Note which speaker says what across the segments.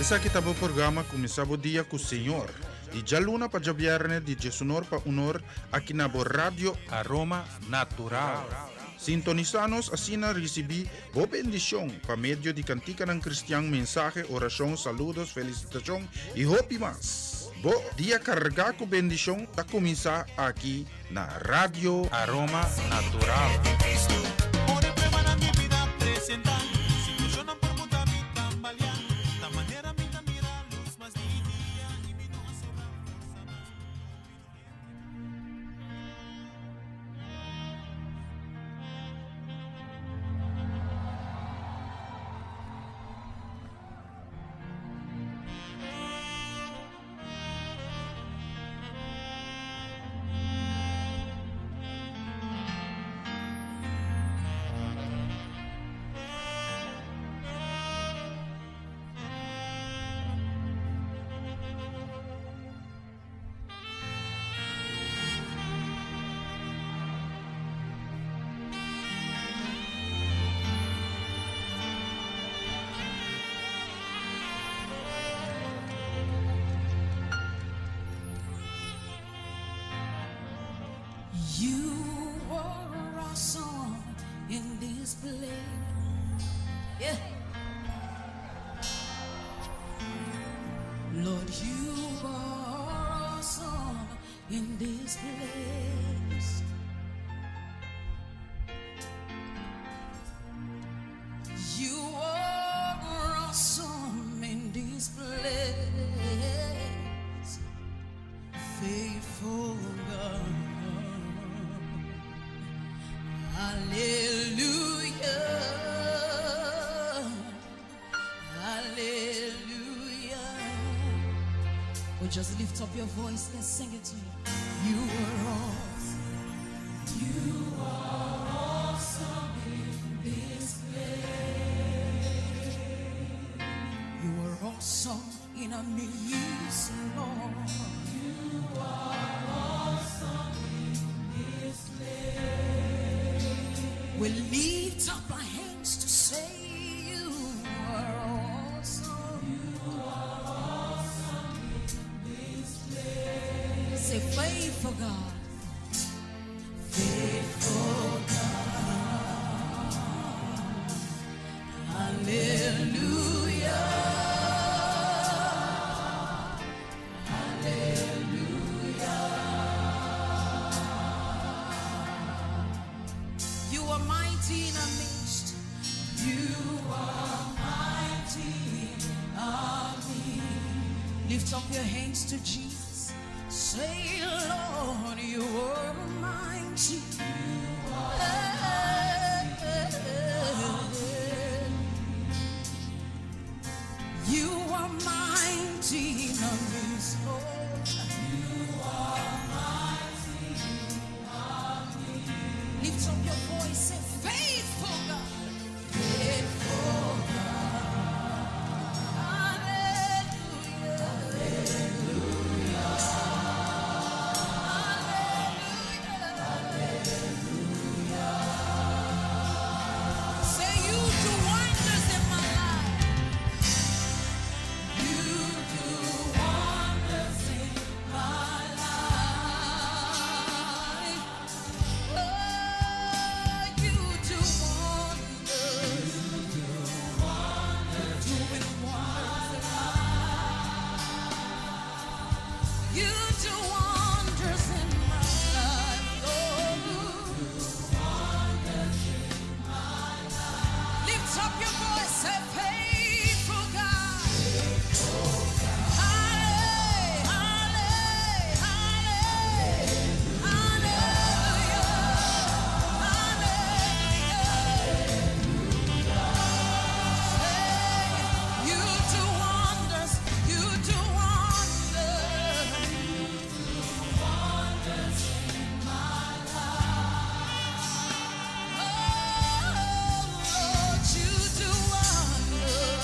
Speaker 1: Essa aqui tá o programa começava o dia com o Senhor. De Jaluna para Javierne, de Jesunor para Unor, aqui na Rádio Aroma Natural. Sintonizanos assim na recebi boa bendição para meio de cantica ng Cristiang mensaje, oração, saludos, felicitação e hope mas. Bo dia carga com bendição tá começar aqui na Rádio Aroma Natural.
Speaker 2: You were awesome in this place. Yeah. Lord, you are awesome in this place. You are awesome in this place. Faithful God. Hallelujah, hallelujah. Well, just lift up your voice, let's sing it to you. You are awesome. You are awesome in this place. You are awesome in our midst, Lord. You are awesome in this place. We lift up our hands to say you are awesome. You are awesome in this place. Say faithful God. Faithful God. Hallelujah. In our midst, you are mighty in our midst. Lift up your hands to Jesus. Say, Lord, you are mighty. You are mighty. You are mighty in our midst, Lord. You are mighty in our midst. Lift up your voice, say, faithful God, faithful God, hallelujah, hallelujah, hallelujah, hallelujah. Say you do wonders in my life. You do wonders in my life. Oh, you do wonders. Doing wonders. You do wonders in my life. Oh, lift up your voice, say faithful God. Hallelujah, hallelujah, hallelujah. You do wonders, you do wonders. In my life. Oh, Lord, you do wonders.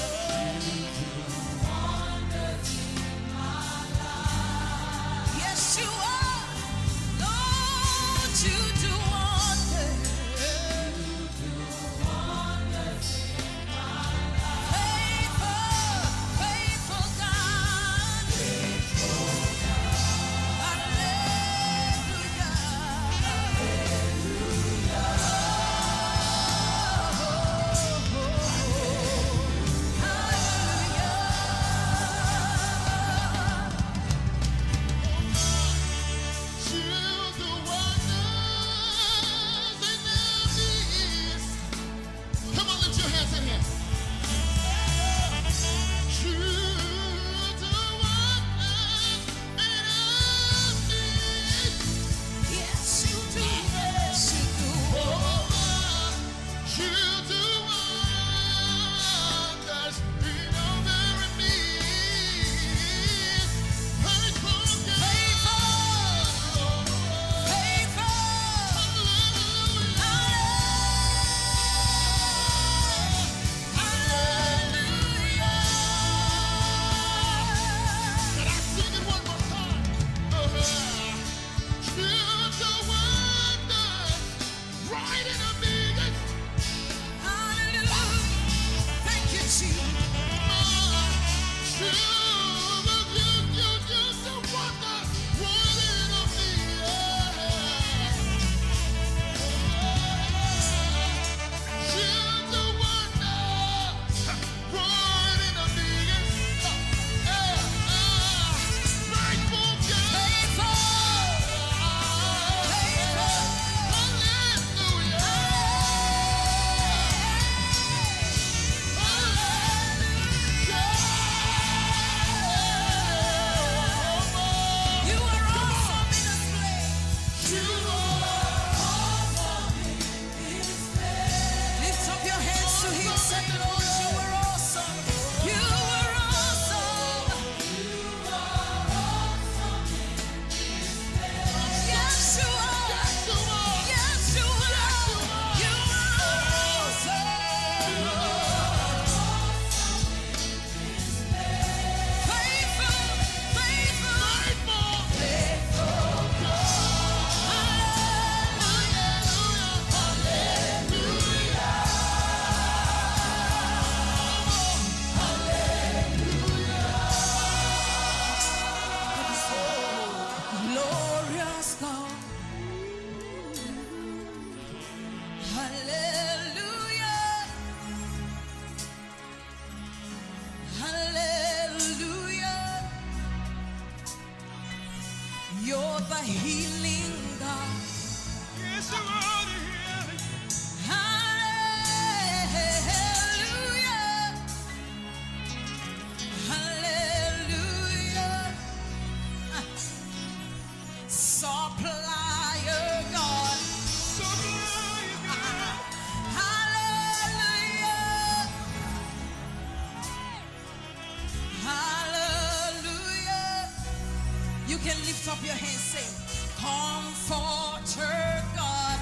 Speaker 2: can lift up your hands, say, Comforter God.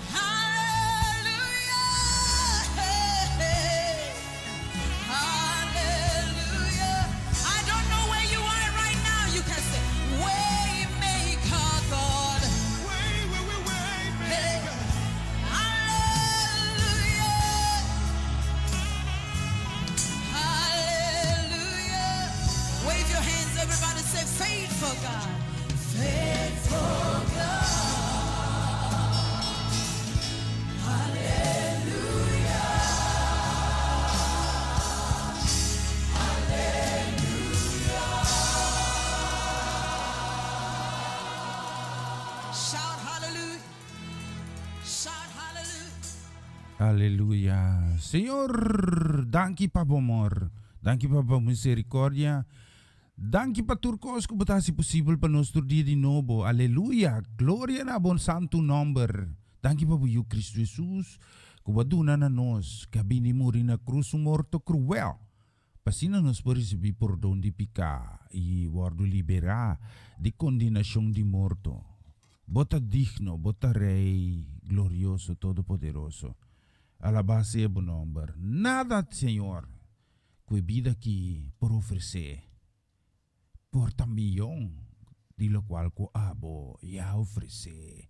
Speaker 2: Hallelujah. Hallelujah. I don't know where you are right now. You can say, Waymaker God. Hey. Hallelujah. Hallelujah. Wave your hands, everybody say, faithful God. Faithful God. Shout hallelujah. Shout hallelujah.
Speaker 3: Aleluya. Señor, danki pa amor. Danki pa misericordia. Danki pa turcos que batasi possível para nostro dia de novo. Aleluia. Glória na bon santo nombre. Danki pa buio Cristo Jesus. Que waduna na nos. Kabini muri na cruz morto cruel. Pasina nos por receber perdão de picar. E wardo liberar de condenação de morto. Bota digno, bota rei, glorioso, todo-poderoso. Alabado seja o nome. Nada, Senhor, que vida aqui por oferecer. Por también, de lo qual que abo e a oferecer.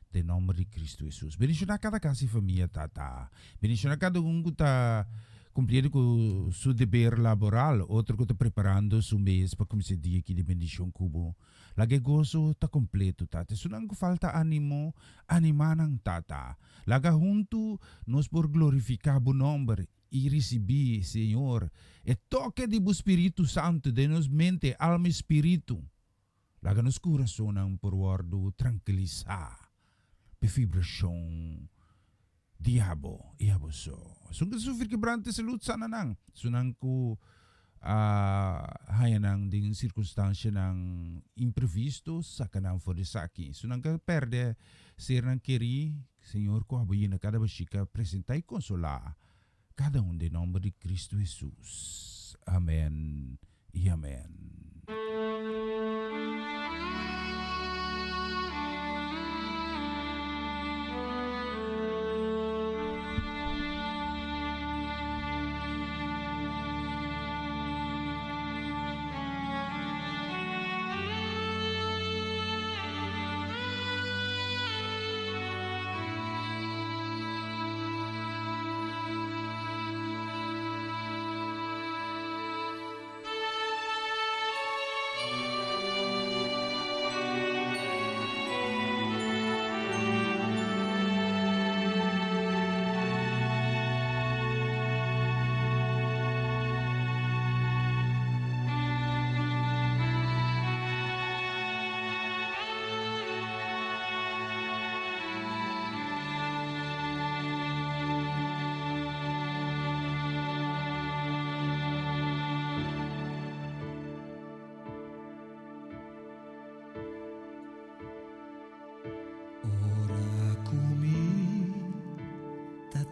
Speaker 3: De nome de Cristo Jesus. Bendicionar cada casa e família, tata. Bendicionar cada que está cumprindo com seu dever laboral, outro que está preparando seu mês para começar o dia aqui de bendição cubo. Lagi gozo está completo, tata. Sunang ko falta animo, animanang tata. Laga junto nos por glorificar o nome e receber, Senhor, e toque de bu Espírito Santo de nos mente, alma e espírito. Laga nos coração por wardo tranquilizar, vibração, diabo, so. Sungguh sufir keberante selut sana nang. Sunang ko hayanang ding circunstansya ng imprevisto sa kanang fodesaki. Sunang ka perde ser ng kiri, Senhor ko abuyin na kada basika presentay konsola. Cada de nombre de Cristo Jesus. Amen y amen.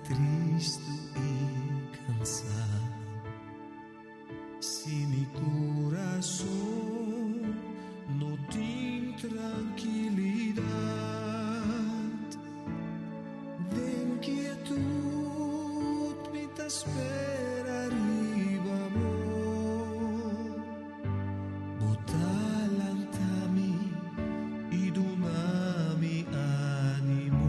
Speaker 4: Cristo e cansar. Se mi coração não tem tranquilidade, de inquietud me te espera arriba, amor. Botalantami e donami ânimo.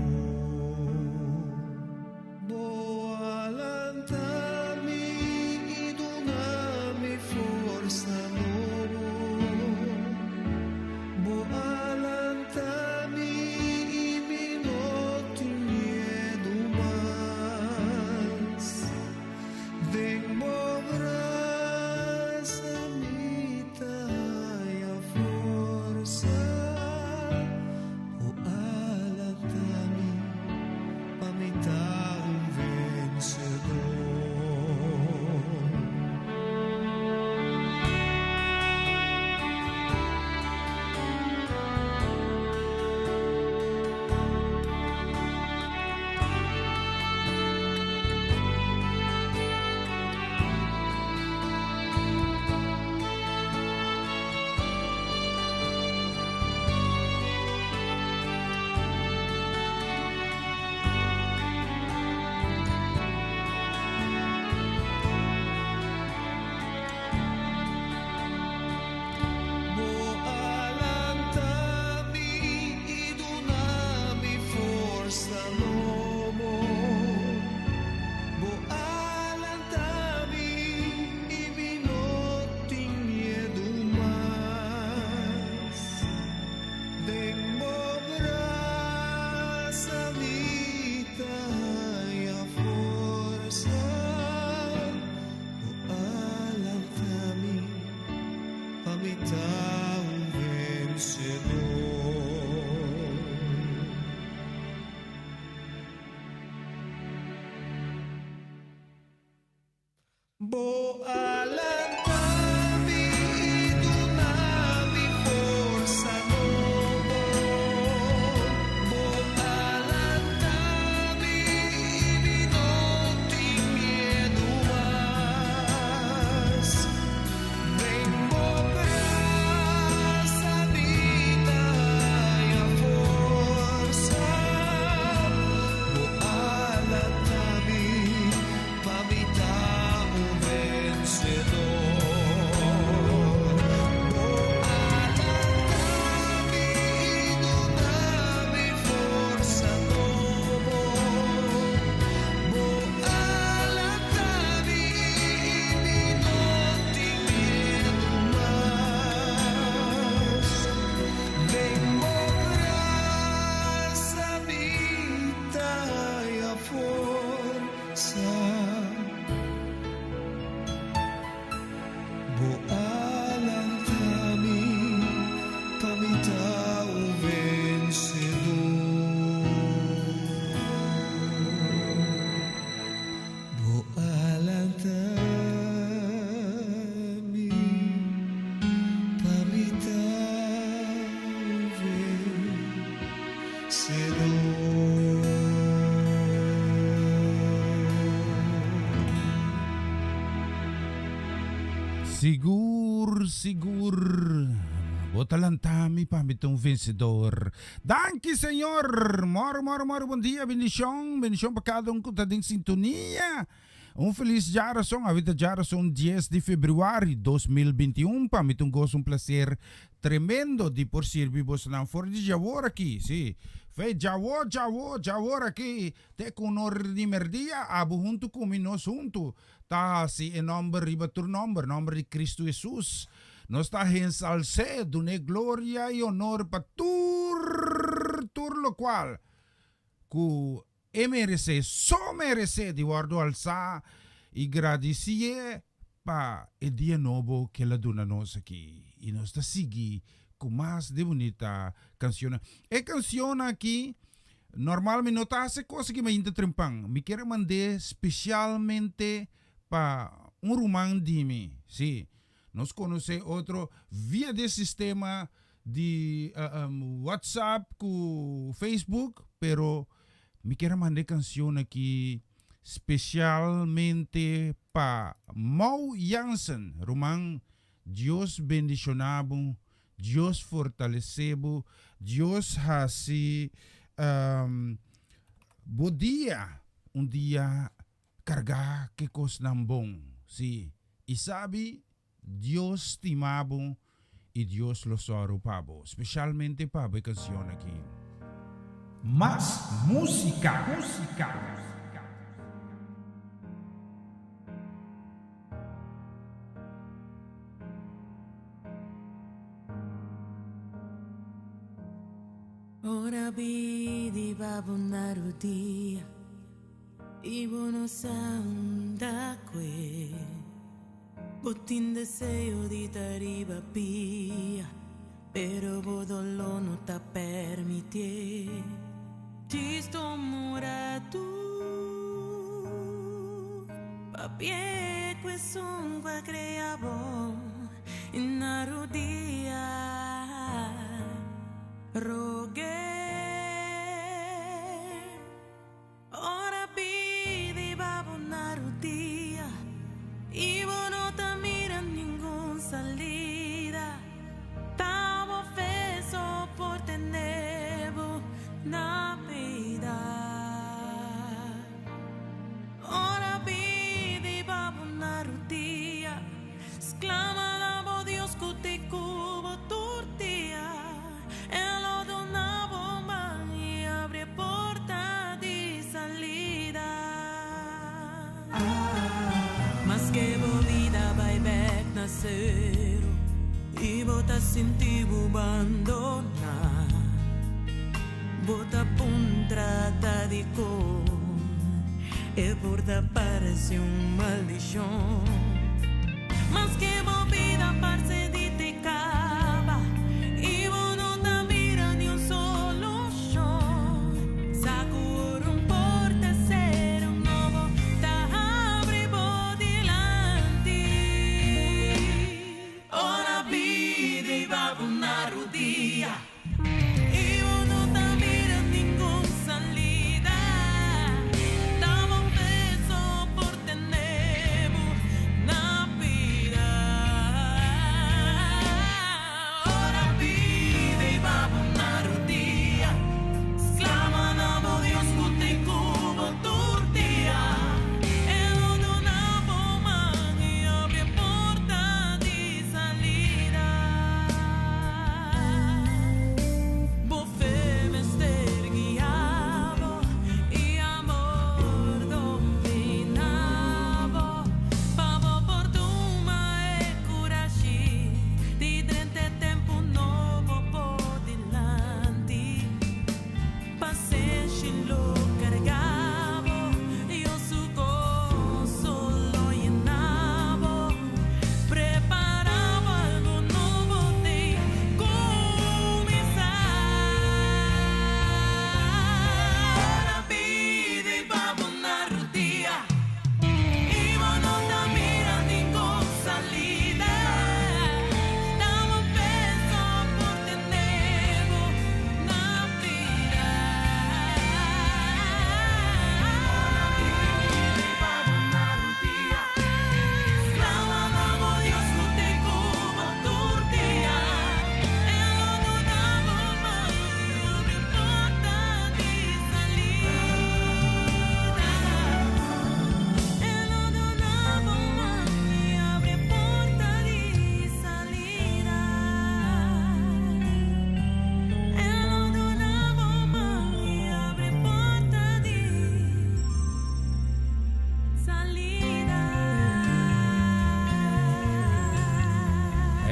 Speaker 4: Bo alantami idunami forza novo. Bo alantami minoti miedo mas. Vengo brasa vida e a força. Bo alantami pamita o vencedor. Bo alantami idunami forza novo. Bo alantami minoti miedo mas. Vengo brasa vida e a força. Bo alantami pamita o vencedor. Bo alantami pamita o vencedor.
Speaker 3: Sigur. Botalantami pamitong vencedor. Danke, Senhor. Moro, bom dia, bendição para cada que está em sintonia. Feliz geração, a vida geração 10 de fevereiro de 2021. Pamitong gosto prazer tremendo de por servir vos na for de Javor aqui, sim. Fe Javor aqui. Te com honor de merdia, abo junto com nós junto. Tá si em nome riba tur nome de Cristo Jesus. Nós está em salse, dune glória e honor para tur lo qual cu merece, só merece de guardo alça e agradecer pa el dia novo que la dona nós aqui. E nós está seguir com mais de bonita canção. E canção aqui normalmente não está se coisa que me ainda trempang. Me quero mandar especialmente para romano de mim, sim. Nós conhecemos outro via de sistema de WhatsApp com Facebook, pero me quero mandar canção aqui especialmente para Mau Jansen, romano. Deus bendicionabo, Deus fortalecebo, Deus hasi bom dia, dia carga que cos nam bom, sim. E sabe, Deus estimabo e Deus lo sorupabo, especialmente para a canção aqui. Mas música.
Speaker 2: Ora vidi babonaro dia e buono sanda que botin deseo di tariba pia pero bodolo no ta permitie ti sto murato papie que son qua creavo in arudia rogué ora pidi babonaro dia y vos no te miras ningún salida. Estamos fesos por tener Navidad. Ahora pide para una rutilla. Exclama la voz Dios que te cubo tortilla. Él lo dona bomba y abre puerta de salida. Mas que vida vai back na cero e bota sentivo abandonar. Bota puntrata de cor e porta parece maldição. Mas que vida parce de te cava e vos não te mira ni solo show. Saco porta ser novo ta abre body line.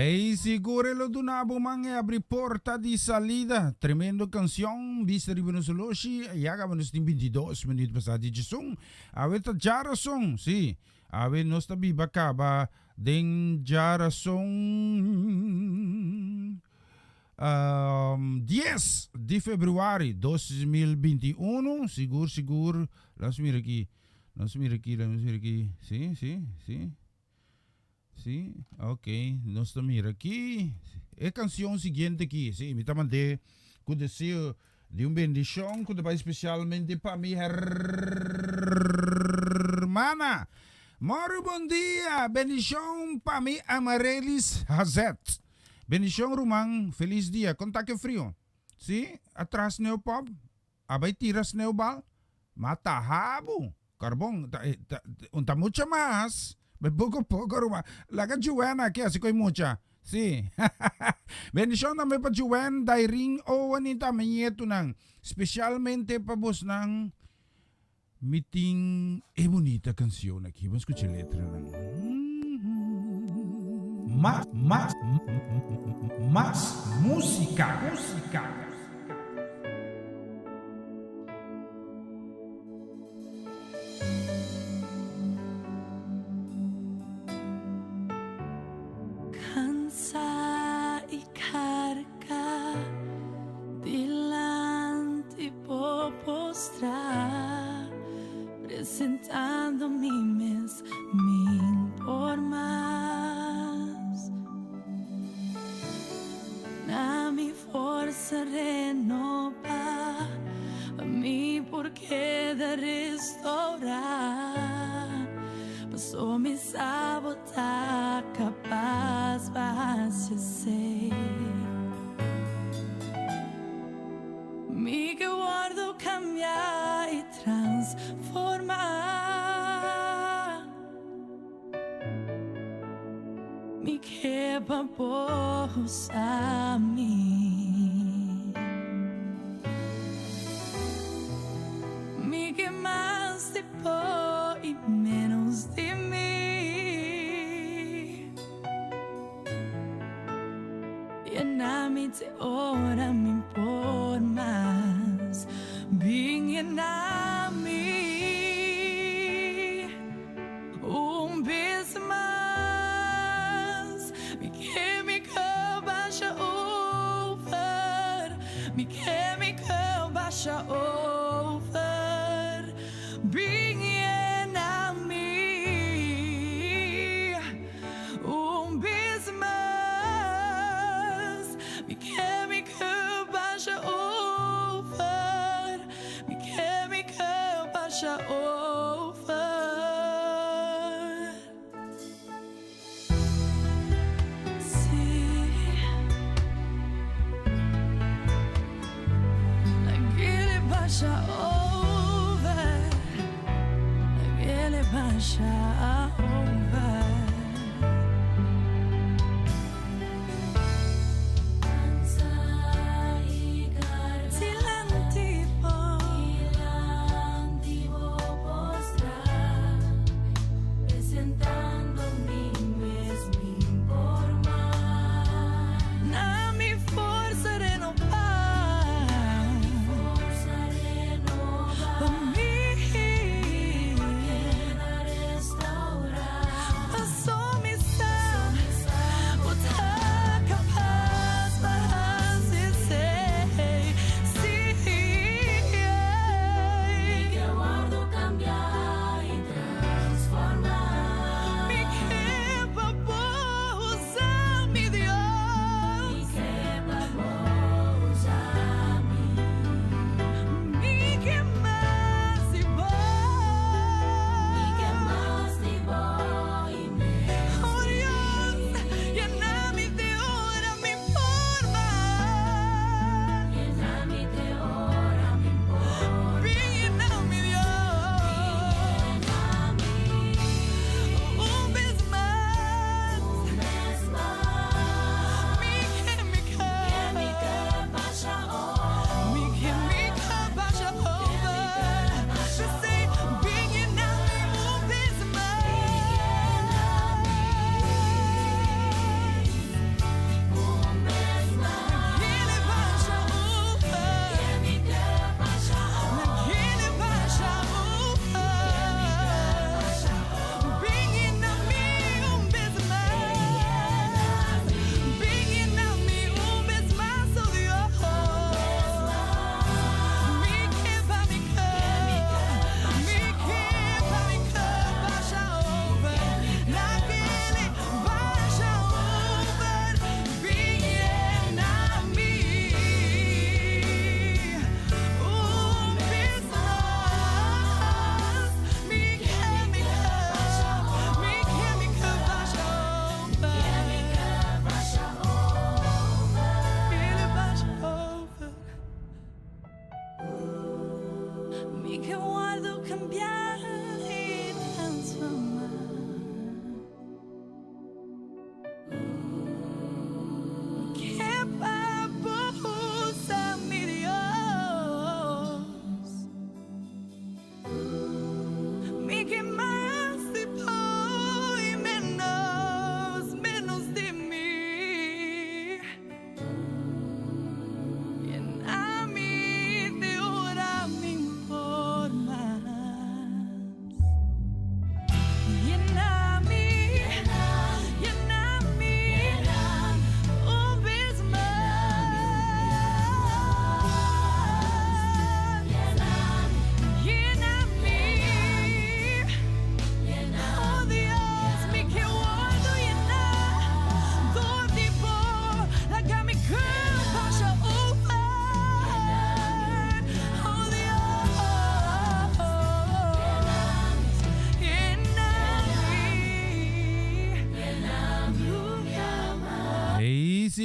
Speaker 3: Ei, siguro lo dunabo mange abri porta di salida. Tremendo canción, vista di Venezueloshi. Ya acabamos de 22 minutos passati de som. Ave ta jara song, sì. Ave nos ta biba kaba den jara song. 10 de februari 2021. Seguro. Vamos mirar aqui. Sí, ok, nós estamos aqui. A canção seguinte aqui, sim, me mandei com o desejo de uma bendição, que vai especialmente para minha irmã. Moro bom dia, bendição para mim, Amarelis Hazet. Bendição, Romang, feliz dia, contaque frio. Sim, atrás neo pop, abay tiras neo bal, mata rabo, carbón, unta mucha más. Poco, Ruma. Laga Juana aqui, assim com mucha. Sim. Bendição namin pa Juan, dairing o wanita manyeto nang. Especialmente pa bos nang meeting bonita canción aqui. Vamos escuchar a letra nang. Más música.
Speaker 2: Cansa y carga delante por postrar, presentando mi mes, mil por más. Na mi força renova, a mi porquê de restaurar. Passou me sabotar, capaz vai ser. Me que guardo cambiar e transformar. Me que babos a mim. Me que mais de pó e menos de mim. E na minha hora me impor mais. Vinha na mim beijo mais. Me que me baixa over. Me que me baixa over. Vinha na mim beijo mais. Me que baixa over. Me que baixa over. Sim, aquele baixa over. Aquele baixa over. Restaurar.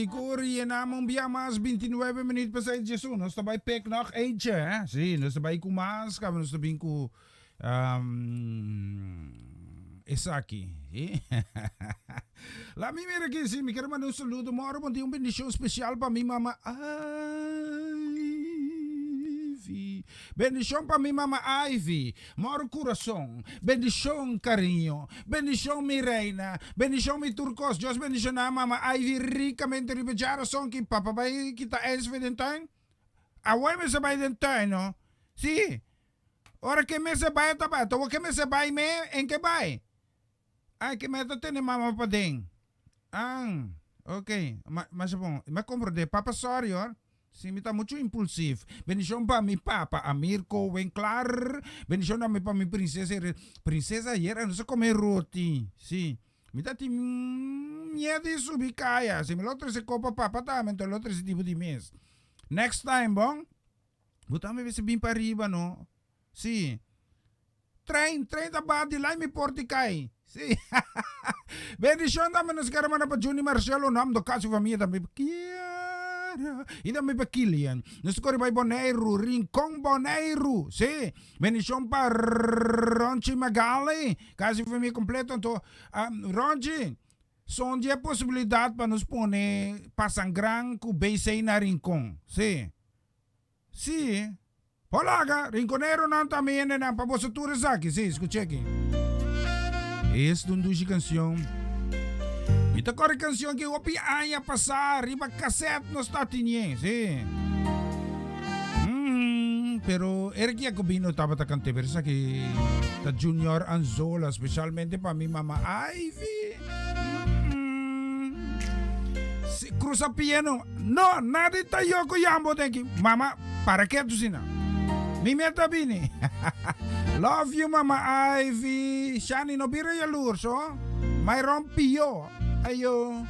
Speaker 3: Kikuri en namang biyamas 29 minutos pa sa Jesu. Nos tabay pek nok age, eh? Si, nos tabay kumas, kami nos tabing ku Esaki. La mi mira que si mi queremos un saludo, moro con un bendición especial para mi mamá Ivy. Bendición para mi mamá Ivy. Moro corazón. Bendición cariño. Bendición mi reina. Bendición mi turcos. Dios bendición a mamá Ivy ricamente ribejara son que papá va kita eens voor den tuin. Away me se bij den tuin, no? Si. Ora que me se vai tabato, o que me se vai me en que vai. Ay, que me tiene mama pa ding. Okay. Mas bom, me comprende, papa sorry, or. Si mi ta mucho impulsivo. Bendición pa mi papa, Amirko Winklar. Bendición a mi pa mi princesa. Princesa ayer no se come roti. Si. Mi ta ti miedo subir kaya. Si mi l'altro se copa papa también, el otro se tipo di mes. Next time, bong. Butame se bin pa arriba, no? Si. Train da badi lai mi porti kai. Si. Bendición dame nos caramana pa Juni Marcelo nam do caso família da mi Kiara. Ida mi pa Kilian. Nos corre by Boneiro, Rincon Boneiro. Si. Bendición pa Ronchi Magali. Caso família completo to Ronchi. Son dia possibilidade para nos pone pasangran ku beisei na Rincon. Si. Si. Polaga, Rinconero não também na para você tudo aqui, sim, escute aqui. Esse dunduji canção. Ita corre canção que opi aya passar, riba cassete no está tinha, sim. Pero era que acobino tava ta cante versa que ta Junior Anzola, especialmente para mi mamá Ivy. Cruza piano. No, nada tayo ko yambo tenki. Mama, para que tu sina? Mi meta bini. Love you, Mama Ivy. Shani no bira ya lurso. May rompio. Ayo.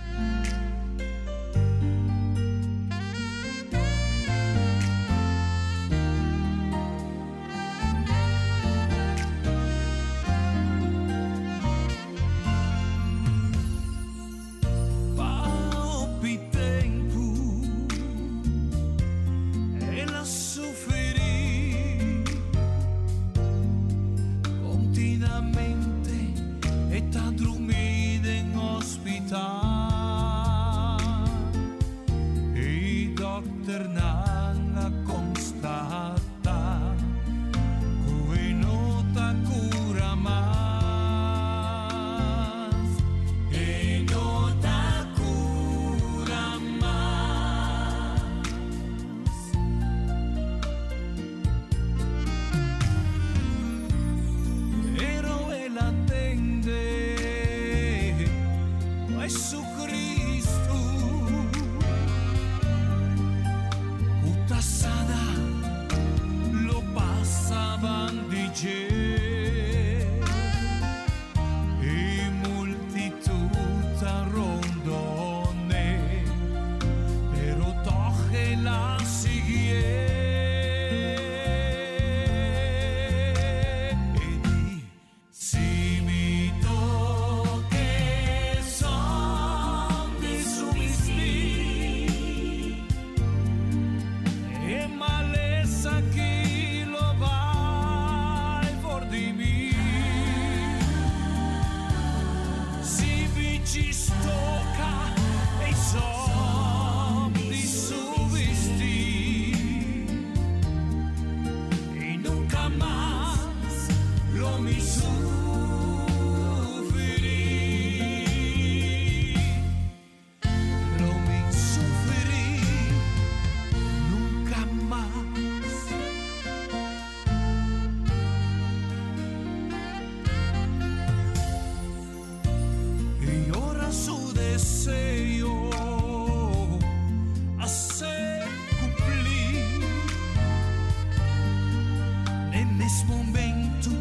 Speaker 4: Nesse momento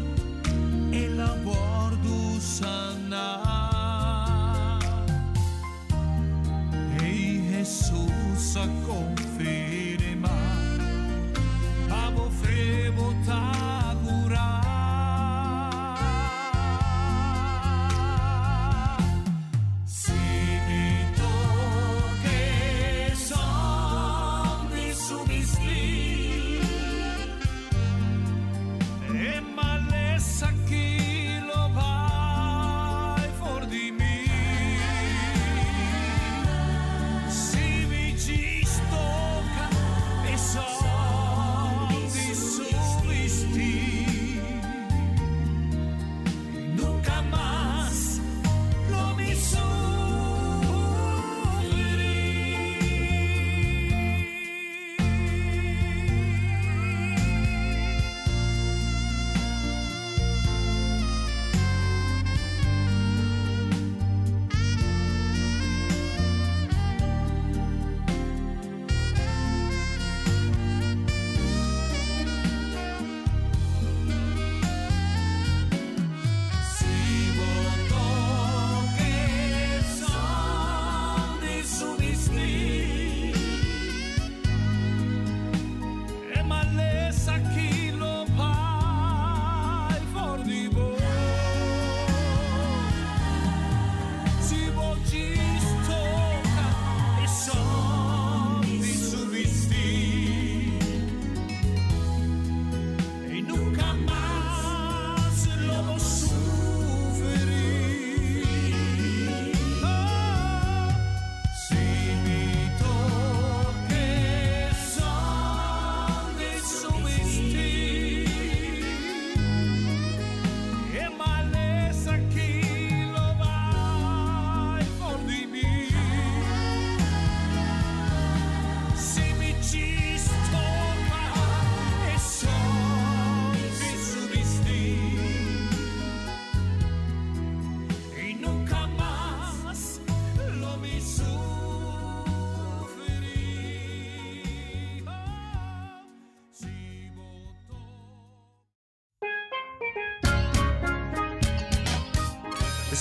Speaker 4: ela
Speaker 5: maleza que lo vai for di me. Se mi ci stocca e soldi su visti, nunca más lo mi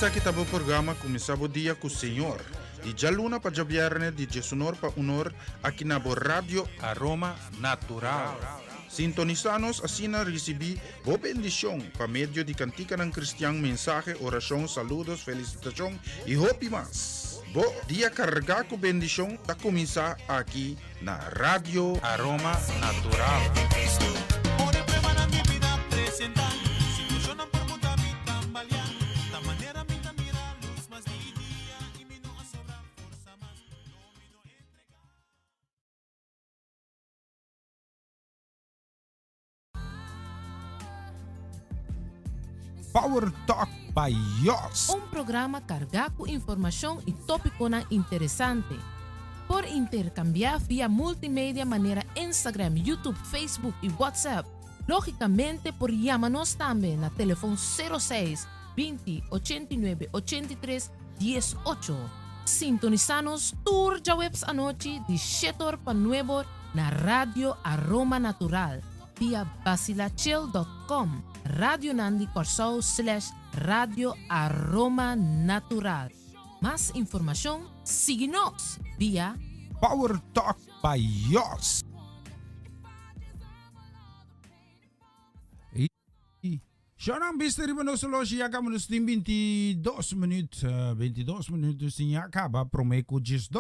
Speaker 1: Essa aqui tá o programa Começava o Dia com o Senhor. E já luna para já viernes de Jesunor para unor aqui na Rádio Aroma Natural. Sintonizanos assim na recebi boa bendição para meio de cantica ng cristiano mensaje, oração, saludos, felicitação e hope mas. Bo dia carregar com bendição a começar aqui na Rádio Aroma Natural.
Speaker 3: Power Talk by Yos.
Speaker 6: Un programa cargado con información y tópico interesante. Por intercambiar vía multimedia manera Instagram, YouTube, Facebook y WhatsApp. Lógicamente por llamarnos también a teléfono 06 20 89 83 18. Sintonizanos tour ya webs anoche de Shetor pa Nuevo na Radio Aroma Natural via basilachel.com. Radio Nandi Corsao / Radio Aroma Natural. Más información, síguenos vía
Speaker 3: Power Talk by Yos. Siya nang bista rin mo solo siya ka mo ng 22 minutos niya ka ba promeco 12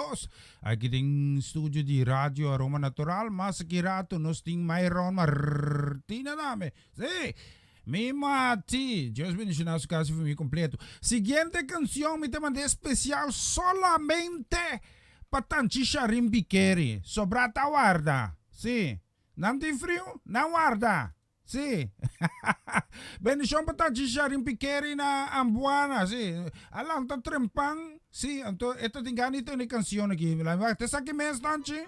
Speaker 3: aquí ting studio di Radio Aroma Natural mas kirato nos ting mayroon Martina dame sí mi mati Dios bendiga su casa y mi completo. Siguiente canción mi tema de especial solamente patanchisha rimbikeri sobrata guarda sí nanti frio na guarda sí. Bendición para Chisharin Piqueri na Ambuana, sí. Alam ta trempang, sí. Entonces, esto tenga ni canción aquí. ¿Te saque me estanche?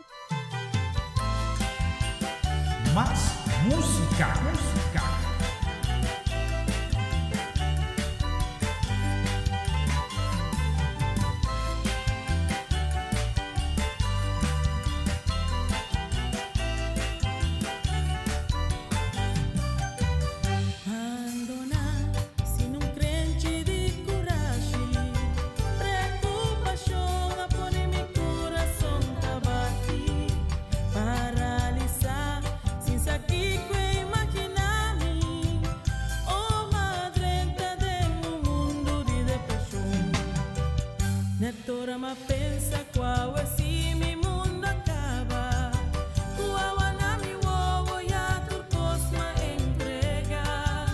Speaker 3: Más música.
Speaker 7: Natura ma pensa qual é se mi mundo acaba. Qual na mi uovo ya turcos ma entrega.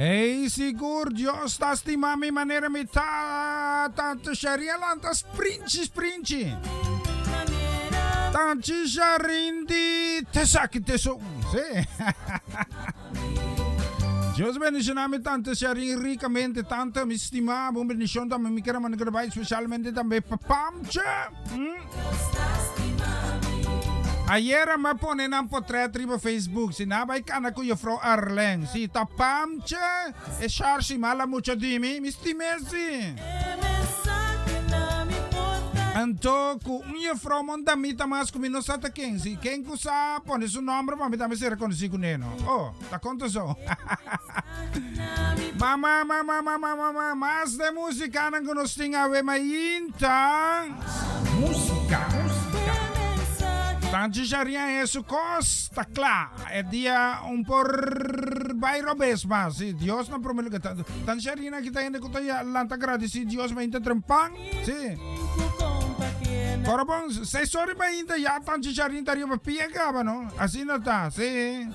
Speaker 3: Hey, sigur, Diyos, tas ti mami manera mi tanto sharia lantas sprinci. Tanti sharindi tesaki teso. Sí. Dios bendice namin tanto sharing ricamente, tanto mi stimamo, bendición también mi queremos grabar especialmente también papamcha. Ayer me ponen ang portrait riba Facebook. Sinabay ka na kuya Fro Arlen. Si tapamcha. E sharsi mala mucho dimi. Misti Messi. Anto ku unya Fro mondamita mas kumino sa taking. Si ken ku sa pone su nombre mamita me se reconheci con neno. Oh, ta conto so. Mama, mas de música nang gunosting awe mainta. Música. Tanti jaria eso costa cla e dia un por bairro besma si Dios no promete que tan jarina kita yende kuta ya lanta gratis si Dios me inte trempang si Corobon sei sorry ba inte ya tanti jarin tario ba piega ba no así no está si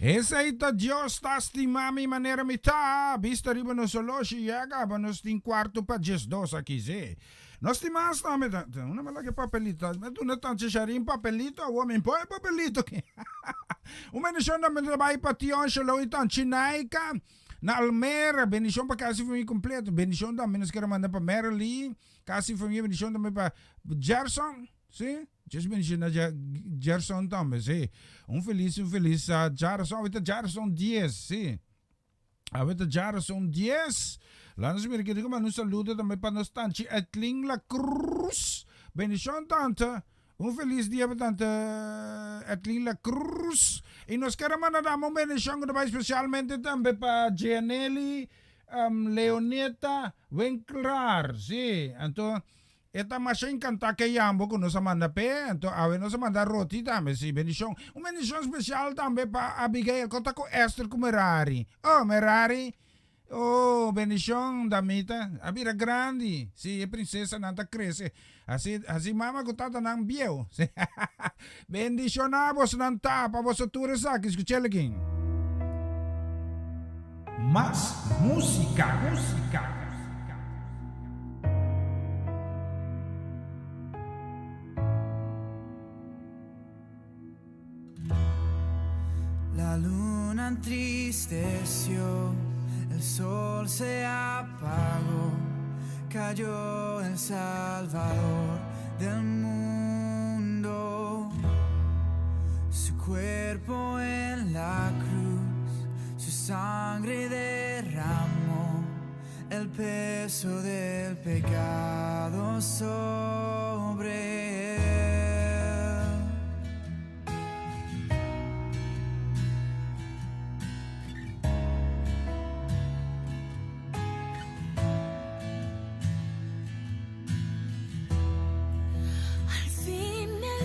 Speaker 3: Esa ita Dios tasti mami manera mita. Vista riba no solo siyaga. Ba nos ting kwarto pa just dos aqui ze. Nos timas na me. Una malaki papelito. Tu na tan siyarin papelito. Woman po papelito. Umenisyon na me trabaho pa tiyon siya lo itan. Chinaika. Na Almera. Benisyon pa kasi for me completo. Benisyon da. Menos kira manda pa Merly. Kasi for me benisyon da me pa Gerson. Si? Just bendición na Gerson também, sim. Feliz a Gerson. Avita Gerson 10, sim. Avita Gerson 10. Lá nos mercados, mas nos saluda também para nós tanti Etling La Cruz. Bendición tanta. Feliz dia para tanta Etling La Cruz. E nós queremos mandar uma bendição especialmente também para Gianelli Leoneta Winkler, sim. Então, esta machine canta que yambo con nos manda pe, entonces a ver nos manda roti también, sí, bendición. Una bendición especial también para Abigail, conta con Esther con Merari. Oh, Merari, oh, bendición, damita, abira grande, sí, princesa nanta crece. Así mama con tata nang biel. Bendición a vos nanta, para vos tutores aquí, escuchale aquí. Más música.
Speaker 8: La luna entristeció, el sol se apagó, cayó el Salvador del mundo. Su cuerpo en la cruz, su sangre derramó el peso del pecado sobre él.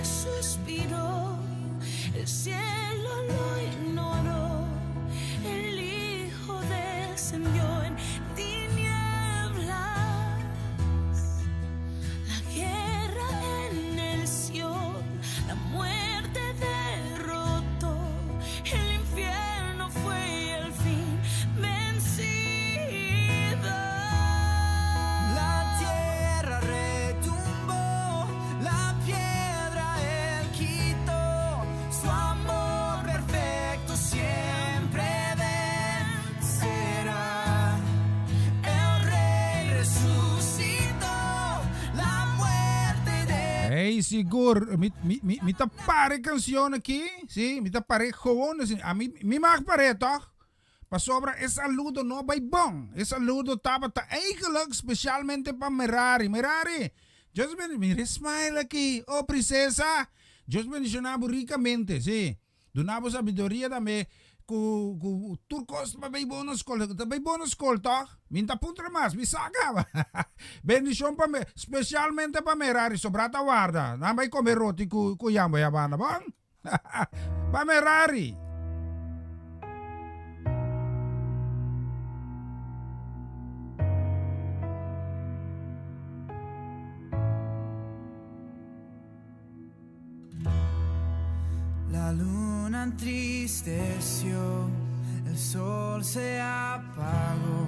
Speaker 2: Suspiró, el cielo lo ignoró, el Hijo descendió en tinieblas, la guerra en el Sion, la muerte derrotó, el infierno fue el fin vencido.
Speaker 8: La tierra retumbó, la piedra él quitó, su amor perfecto siempre vencerá. El Rey resucitó, la muerte de
Speaker 3: Hey, sigur, mi tapare canción aquí, sí, mi tapare joven, a mí mag pare toch? Pa sobra, es saludo no bij bon. Es saludo taba ta eigenlijk specialmente pa Merari. Merari, Dios bendiga. Smile aquí. Oh, princesa. Dios bendicionamos ricamente, sí. Donamos sabiduría também. Ku turcos pa may bonus call. May bonus call to. Minta punta mas. Bisaga. Bendición pa me. Specialmente pa Merari. Sobrata guarda. Na may come roti ku yambo yabana bang. Pa Merari.
Speaker 8: La luna entristeció, el sol se apagó,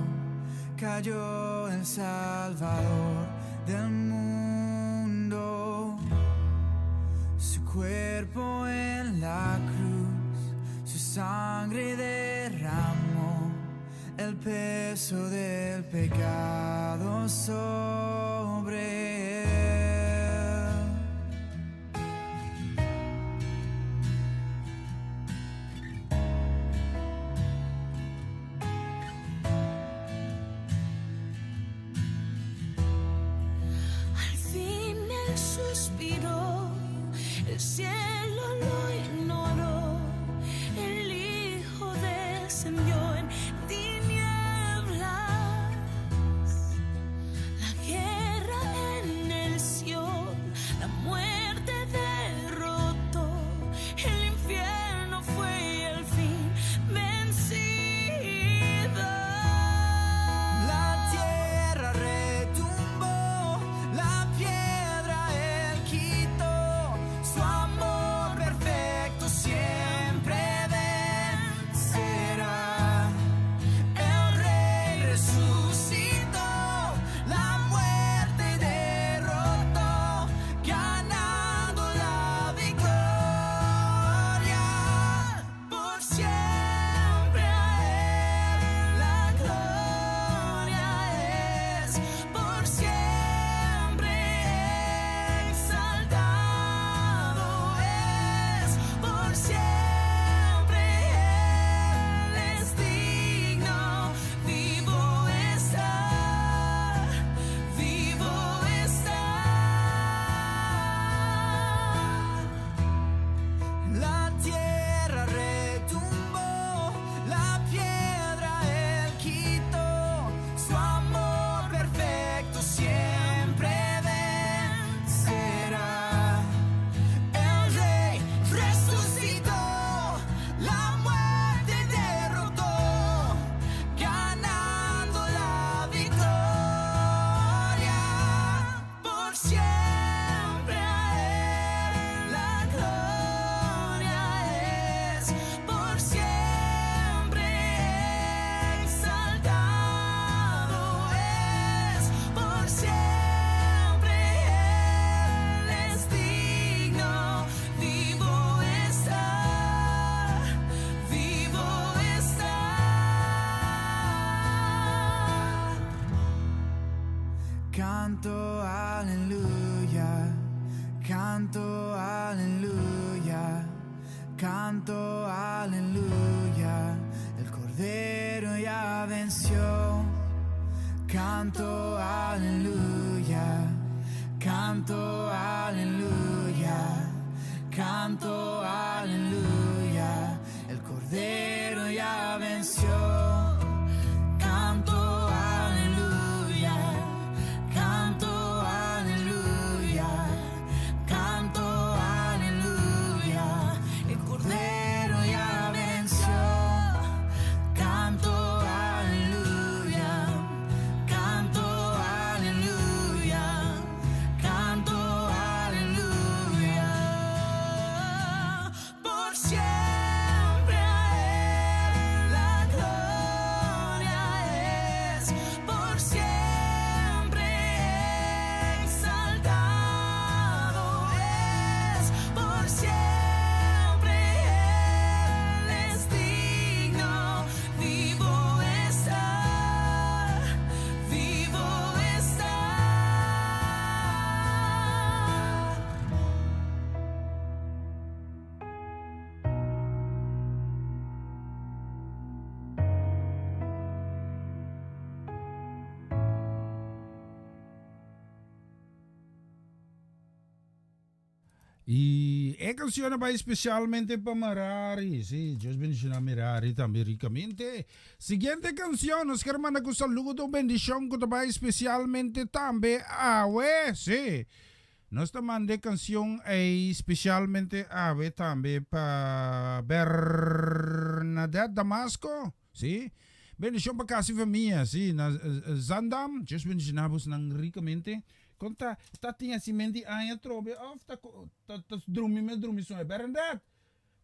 Speaker 8: cayó el Salvador del mundo. Su cuerpo en la cruz, su sangre derramó el peso del pecado sobre él.
Speaker 2: Suspiró, el cielo lo ignoró, el Hijo descendió en tinieblas, la guerra en el Sion, la muerte derrotó, el infierno fue el fin vencido.
Speaker 8: La tierra retumbó, la piedra él quitó, su amor perfecto siempre vencerá. El Rey resucitó, la muerte derrotó, ganando la victoria. Por siempre a él la gloria es, por siempre exaltado es, por siempre él es digno, vivo está, vivo está. La tierra retumbó, la piedra él quitó, su amor perfecto siempre vencerá. El Rey resucitó, la muerte derrotó, ganando la victoria. Por siempre a él la gloria es, por siempre exaltado es, por siempre él es digno, vivo está, vivo está. Canto aleluya, canto aleluya, canto aleluya, el Cordero ya venció. Canto aleluya, canto aleluya, canto aleluya, el Cordero ya venció. Canto aleluya, canto aleluya, canto aleluya, el Cordero ya venció. Canto aleluya, canto aleluya.
Speaker 3: Y canción va especialmente para Marari. Sí, Dios bendiga a Marari también ricamente. Siguiente canción, nos hermana con saludo, bendición, que va especialmente también Awe. Sí, nos mande canción especialmente Awe también para Bernadette Damasco. Sí, bendición para casi familia. Sí, Zandam, Dios bendiga a ricamente. Conta, tinha cimenti aia trobe of ta drumi so Bernadette.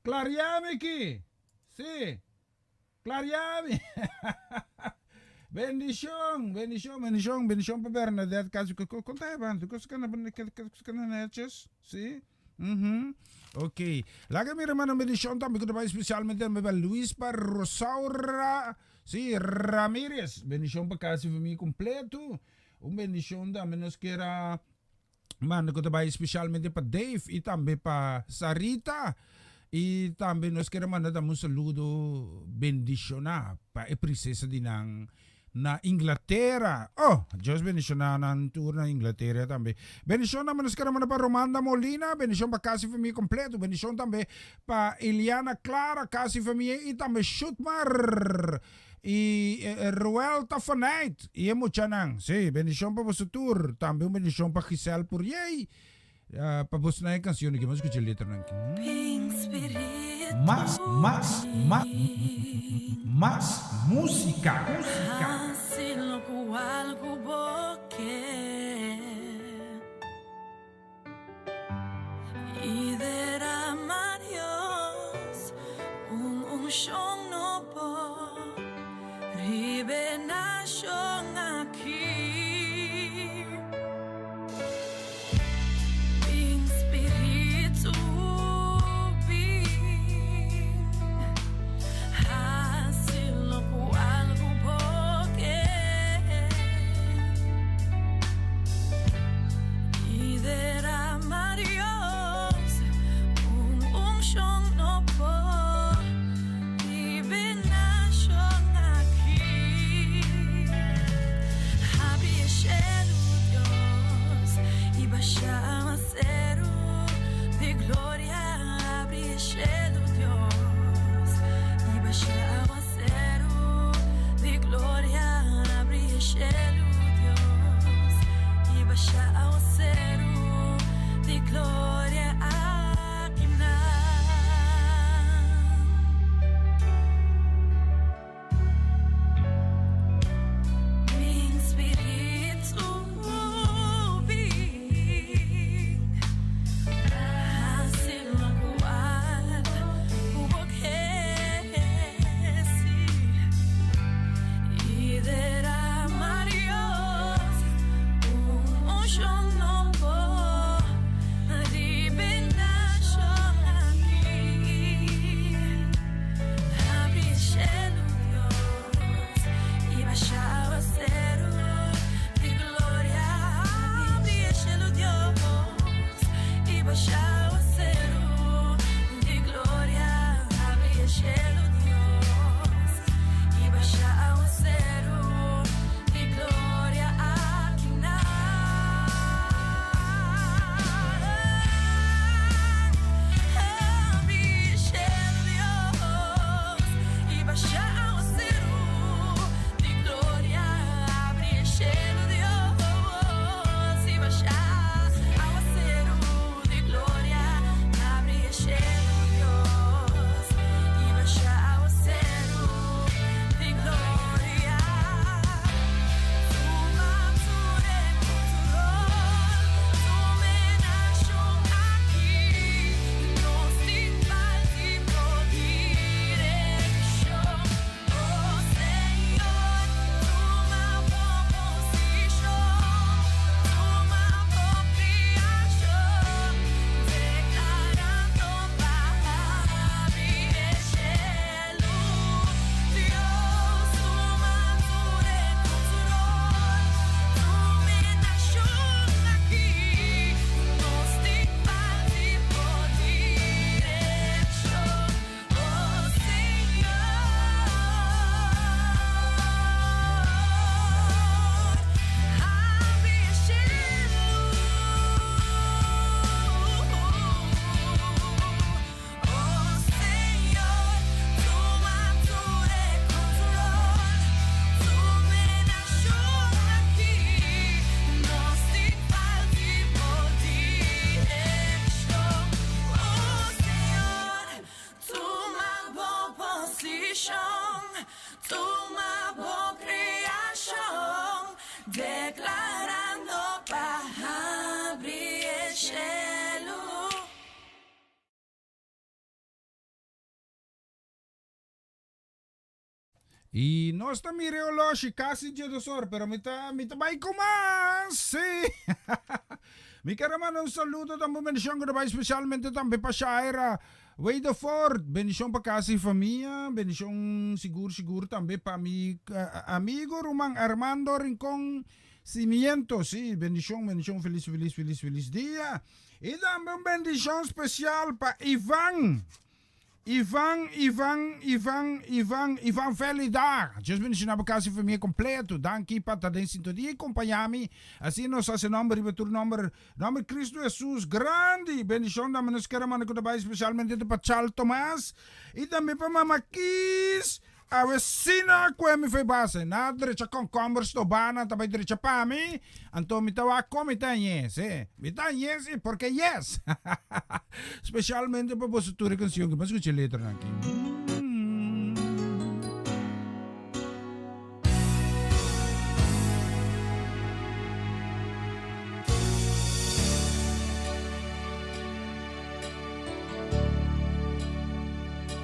Speaker 3: Clariame aqui. Sì. Clariame. bendición para Bernadette. Caso que conta abantu, cosa kana netjes. Sì. Ok. Laga mi hermano bendición también que especialmente para Luis para Rosaura. Sí, Ramírez. Bendición para casi familia completo. Bendición também nos queira mano que trabalha especialmente para Dave e também para Sarita e também nos queira mandar um saludo bendicionar para a princesa de na Inglaterra. Oh, Deus bendicionar na tour na Inglaterra também. Bendição também nos queira mandar para Romanda Molina, bendição para casa e família completo, bendição também para Eliana Clara, casa e família e também Schutmar. Y Ruel Tafanait, y Emuchanang, sí, bendición para vuestro tour, también bendición para Giselle Purier, para vuestra canción, que vamos a escuchar letra. Más música.
Speaker 2: Y derramarios un unción no por Ribenation aquí, in spiritu bin, hasil ko algo porque, y derramar Dios un unción no por Ribenation aquí. Baixar cero de glória, abre cheio Deus. E baixar cero de glória, abre cheio Deus. E baixar cero de glória aqui na. Meu espírito
Speaker 3: Y no está mi reologi casi dosor, pero mi tabay ko más, sí. Mi karaman un saludo también bendición ko na especialmente también pa Shaira Way the Ford, bendición pa kasi familia, bendición siguro también pa mi amigo Rumang Armando Rincón Cimiento, sí, bendición, feliz día. Y también bendición especial pa Ivan Felidar. Just bendición na kasi familia completo. Danke pa tadeng sintonia e acompanhar-me. Assim nos hace nombre e tu nombre Cristo Jesus grande. Bendição da menos que ramana ko dabei especialmente pa Charles Tomás e também pa Mama Kiss. A vecina ko mi foi base na direita com converse to bana também direita pa mi. Anto mi tawa ko mi yes, porque yes. Especialmente pa postura canção que mas escute letra aqui.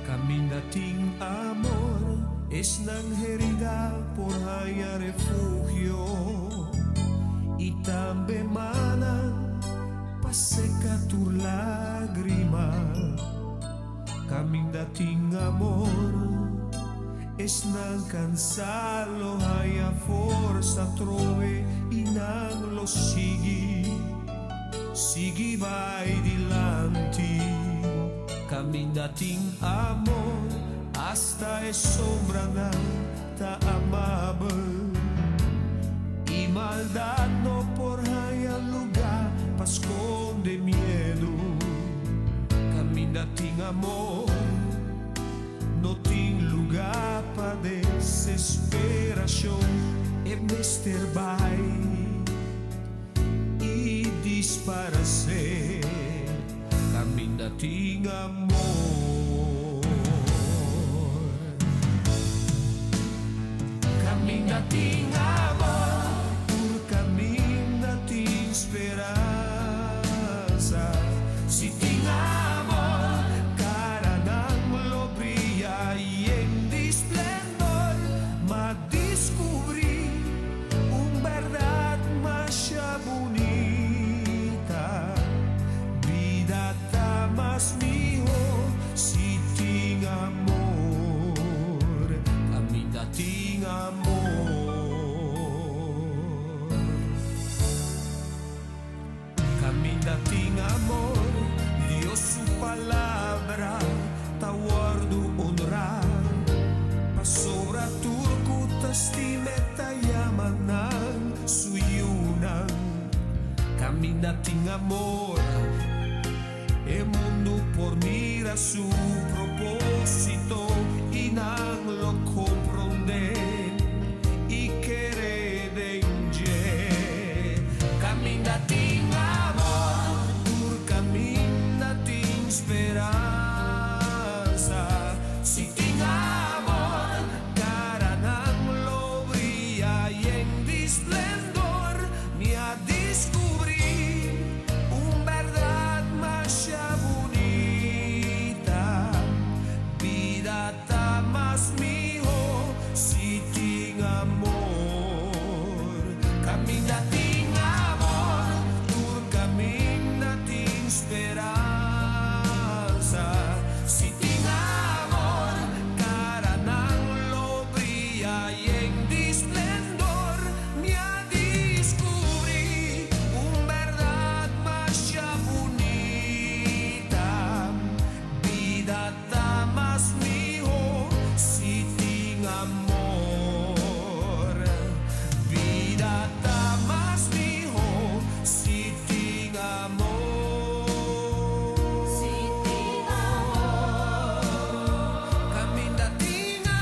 Speaker 5: Kami dating amor es nang herida por haya refugio y también manan paseca tu lágrima. Kami dating amor es nang cansalo haya forza trove y nang lo sigi vai dilanti. Kami dating amor hasta es sombra na ta amable y maldad no por haya lugar pa esconde miedo. Kami dating amor no tin lugar pa desesperación e Mr. Bai y dispara ser. Kami dating amor. Kami dating amor, por kami dating esperanza. Si ting amor, cara ng lo brilla y en esplendor, madescubrí un verdad más bonita. Vida más mío, si ting amor, kami dating amor. Kami dating amor, Dios su palabra, tawardo honrar, pa sobra turco testime tayamanan, suyunan. Kami dating amor, el mundo por mira su propósito y nang lo comprende y quiere danger. Kami dating amor, por kami dating esperanza. Si ting amor, cara nang lo brilla y en esplendor me ha descubrir un verdad más bonita. Vida ta más mío, si ting amor. Kami dating amor, por kami dating esperanza. Si ting amor, cara nang lo brilla y en esplendor me ha descubrir un verdad más bonita. Vida ta más mío, si ting amor. Vida ta más mío, si ting amor. Si ting amor, kami dating amor.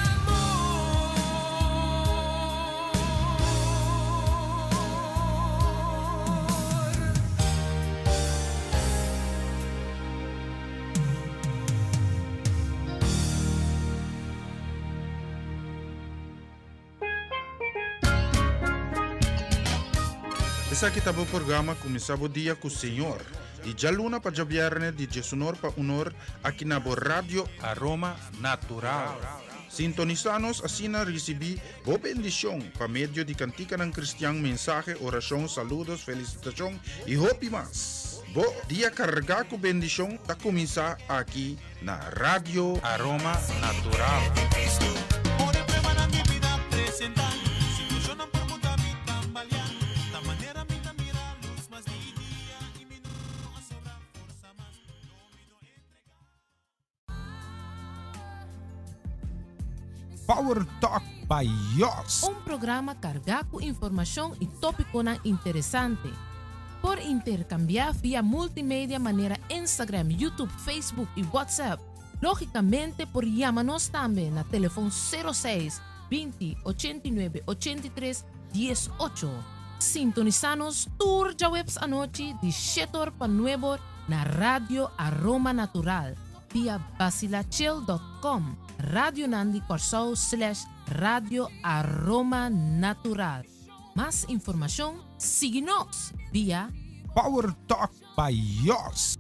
Speaker 1: Essa aqui tá o programa Começava o Dia com o Senhor. E já luna para viernes de Jesunor para unor aqui na Rádio Aroma Natural. Sintonizanos así na recibi bo bendición pa medio di Cantica ng Cristiang mensaje, oración, saludos, felicitación y hopi más. Bo dia carga ko bendición ta comienza aquí na Radio Aroma Natural.
Speaker 3: Power Talk by Yos.
Speaker 6: Un programa cargado con información y tópico interesante. Por intercambiar vía multimedia manera Instagram, YouTube, Facebook y WhatsApp. Lógicamente por llamarnos también a teléfono 06 20 89 83 18. Sintonizanos tour ya webs anoche de Shetor pa Nuevo na Radio Aroma Natural via basilachel.com. Radio Nandi Corsao / Radio Aroma Natural. Más información, síguenos vía
Speaker 3: Power Talk by Yos.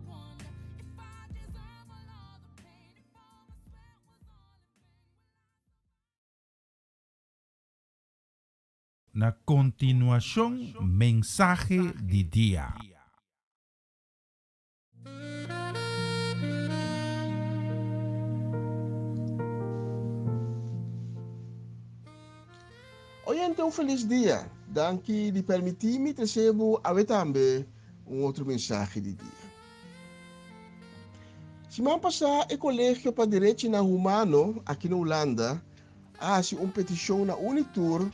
Speaker 3: Na continuación, mensaje de día.
Speaker 9: Oyente, um feliz dia. Danke de permitir-me trazer também outro mensagem de dia. Semana passada, o Colégio para Direito Humano, aqui na Holanda, fez uma petição na Unitur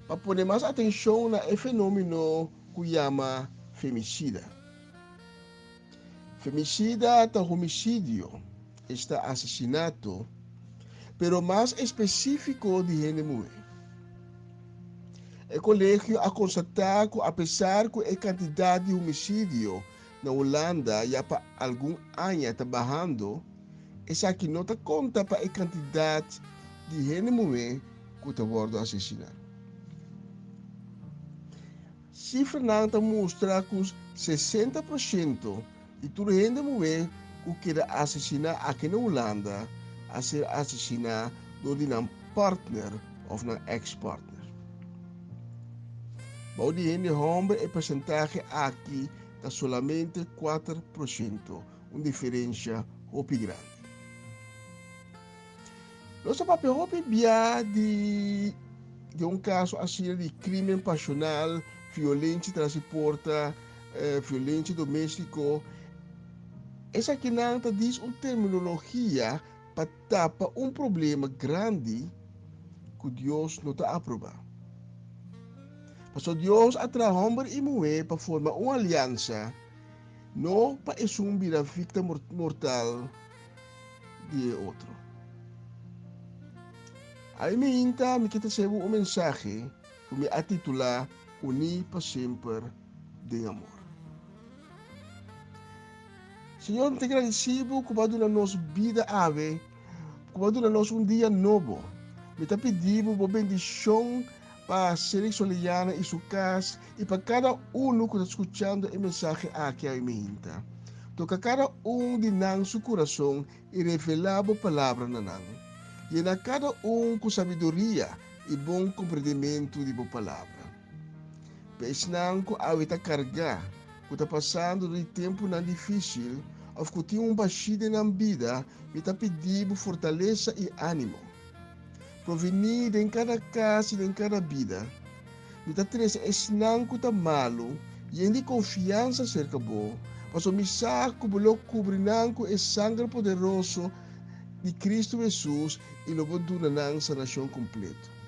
Speaker 9: para pôr mais atenção no fenômeno que chama femicida. Femicida é homicídio, está assassinato, pero mais específico de gênero. O colégio a constatar que, apesar que a quantidade de homicídio na Holanda já para algum ano está barrando, essa aqui não está conta para a quantidade de gente que está sendo assassinado. Cifra não mostra que 60% de toda a gente que quer assassinar aqui na Holanda a ser assassinado por um partner ou um ex-partner. Mas de gente homem, o percentagem aqui está solamente 4%, uma diferença muito grande. Nosso papel hopi bia de caso assim de crime passional, violência transporta, violência doméstica. Essa aqui não diz uma terminologia para tapar problema grande que Deus não está aprovando. Mas Deus atrai homem e mulher para formar uma aliança, não para assumir a vítima mortal de outro. Aí me quer receber mensagem que me atitula Unir para sempre de amor. Senhor, te agradecido que vai dar nossa vida ave, que vai dar nosso dia novo. Me está pedindo uma bendição para ser soliana e sua casa e para cada que está escutando a mensagem aqui a mim. Toca cada de nosso coração e revelar a palavra na nang. E na cada com sabedoria e bom compreendimento de boa palavra. Pesnang ko awita carga, ko está passando de tempo não difícil, ou que tinha bastida na vida, me está pedindo fortaleza e ânimo. Provenir em cada casa e em cada vida. Me está trazendo esnang ko está malo, e em de confiança cerca bo, mas o misaco bolo cobrinang ko é sangue poderoso de Cristo Jesus e lobo dunanang sa nação completo.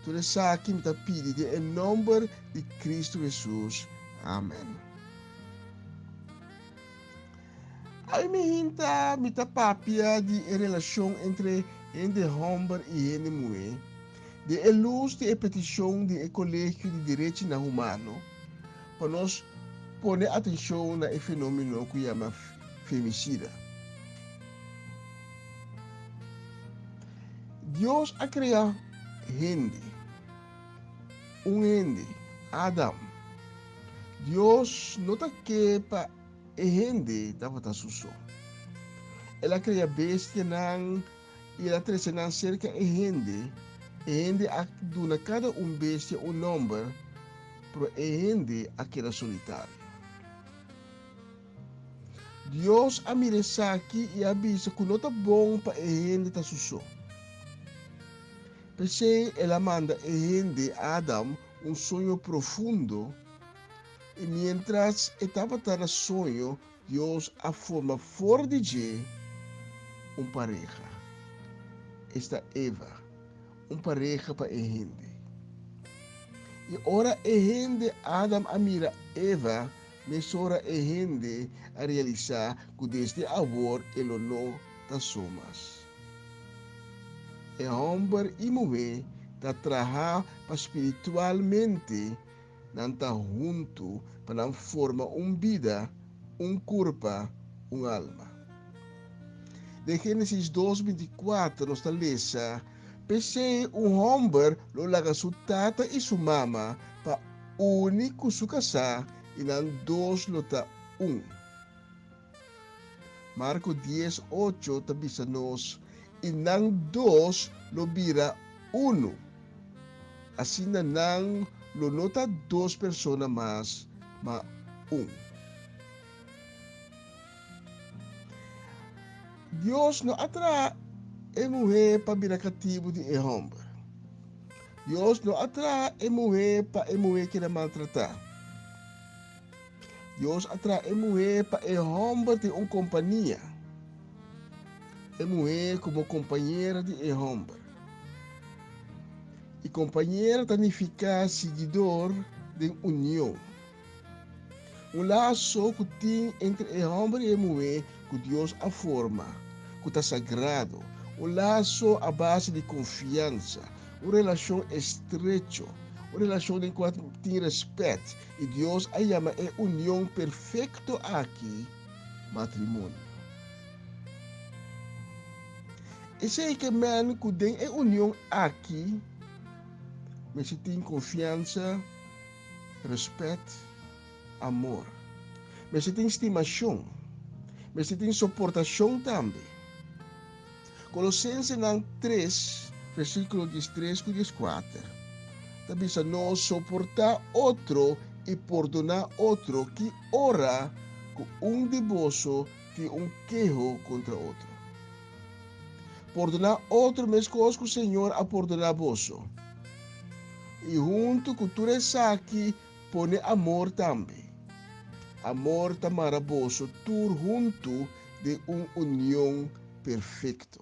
Speaker 9: Tudo isso aqui me está pedindo em nome de Cristo Jesus. Amém. Aí me está papia de relação entre ende homem e ende mulher, de luz de petição de colégio de direito humano, para nós pôr atenção no fenômeno que chama femicida. Deus ha criado gente, gente, Adam. Deus não está aqui para a gente estava suso. Ela cria bestia e a terceira cerca e gente duna cada bestia número, pero gente aquela solitário. Deus a miresaki e avisa que não tá bom para gente tá susso. Pensei, ela manda gente Adam sonho profundo e mientras estava tendo sonho, Deus a forma fora de pareja. Esta Eva, pareja para gente. E ora gente Adam a mira Eva, mesora gente a realizar que desde agora ele não tá somas. E homem e mulher tá trabalhar para espiritualmente não tá junto para formar vida, corpo, alma. De Gênesis 2:24 nos lesa, pensei homem lo laga su tata e su mama para único su casa e não dois lo tá Marco 10:8 tabisa nos e não dois lo vira uno. Assim não lo nota duas pessoas mais, mas Deus não atrai a mulher para virar cativo de homem. Deus não atrai a mulher para a mulher que ela maltratar. Deus atrai a mulher para a homem de companhia. A mulher como companheira de homem. E companheira significa seguidor de união. Laço que tem entre homem e mulher que Deus a forma, que está sagrado. Laço a base de confiança, uma relação estreita, uma relação em que tem respeito. E Deus a chama a união perfeita aqui, matrimônio. E sei que man que tem a união aqui, mas se tem confiança, respeito, amor. Mas se tem estimação, mas se tem suportação também. Colossenses 3, versículo 13 e 14. Também se não suportar outro e perdonar outro que ora que de vosso tem quejo contra outro. Perdonar outro mesmo coisa que o Senhor a perdonar vosso. E junto com tudo isso aqui, põe amor também. Amor tá maravilhoso, tudo junto de união perfeita.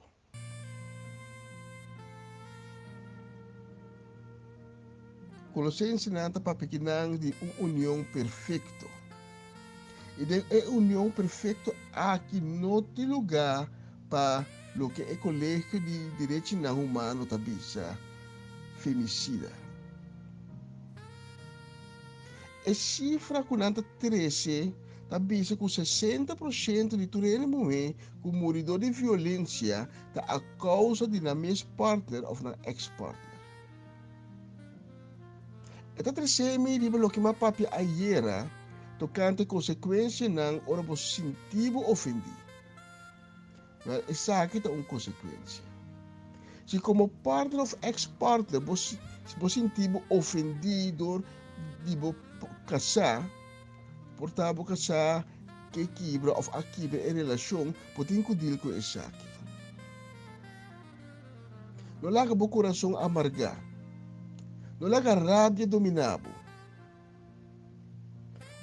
Speaker 9: Colossenses nanta para pequenang de união perfeita. E de união perfeita aqui não tem lugar para o que é colégio de direitos humanos tabisa femicida. A cifra com 13 tabisa com 60% de toda a mulher que morreu de violência a causa de na mesma partner ou na ex-partner. Esta terceira diba lo que ma papi ayera tocante consequência não ora você sentivo ofendido. Well, essa aqui é uma consequência. Se como partner of ex-partner você sentivo ofendido de casar, portanto casar que quebra ou a quebra em relação pode incluir com essa aqui. Não laga o coração amargar. Não laga rabia dominado.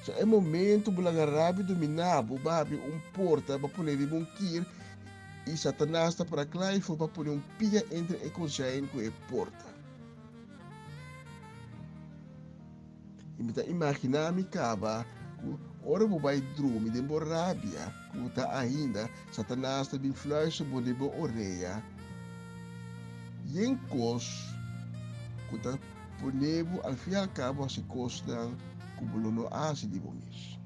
Speaker 9: Sa é momento bulaga rabia dominado, babi porta para poner um kir e Satanás está para lá e foi para poner pia entre a consciência com a porta. E me imaginar me cava, ora vou vai dormir de rabia, como tá ainda Satanás está bem fluxo sobre a orelha. E em cos, que tá ponevo al fim e al cabo a se costa como não há se de bonis.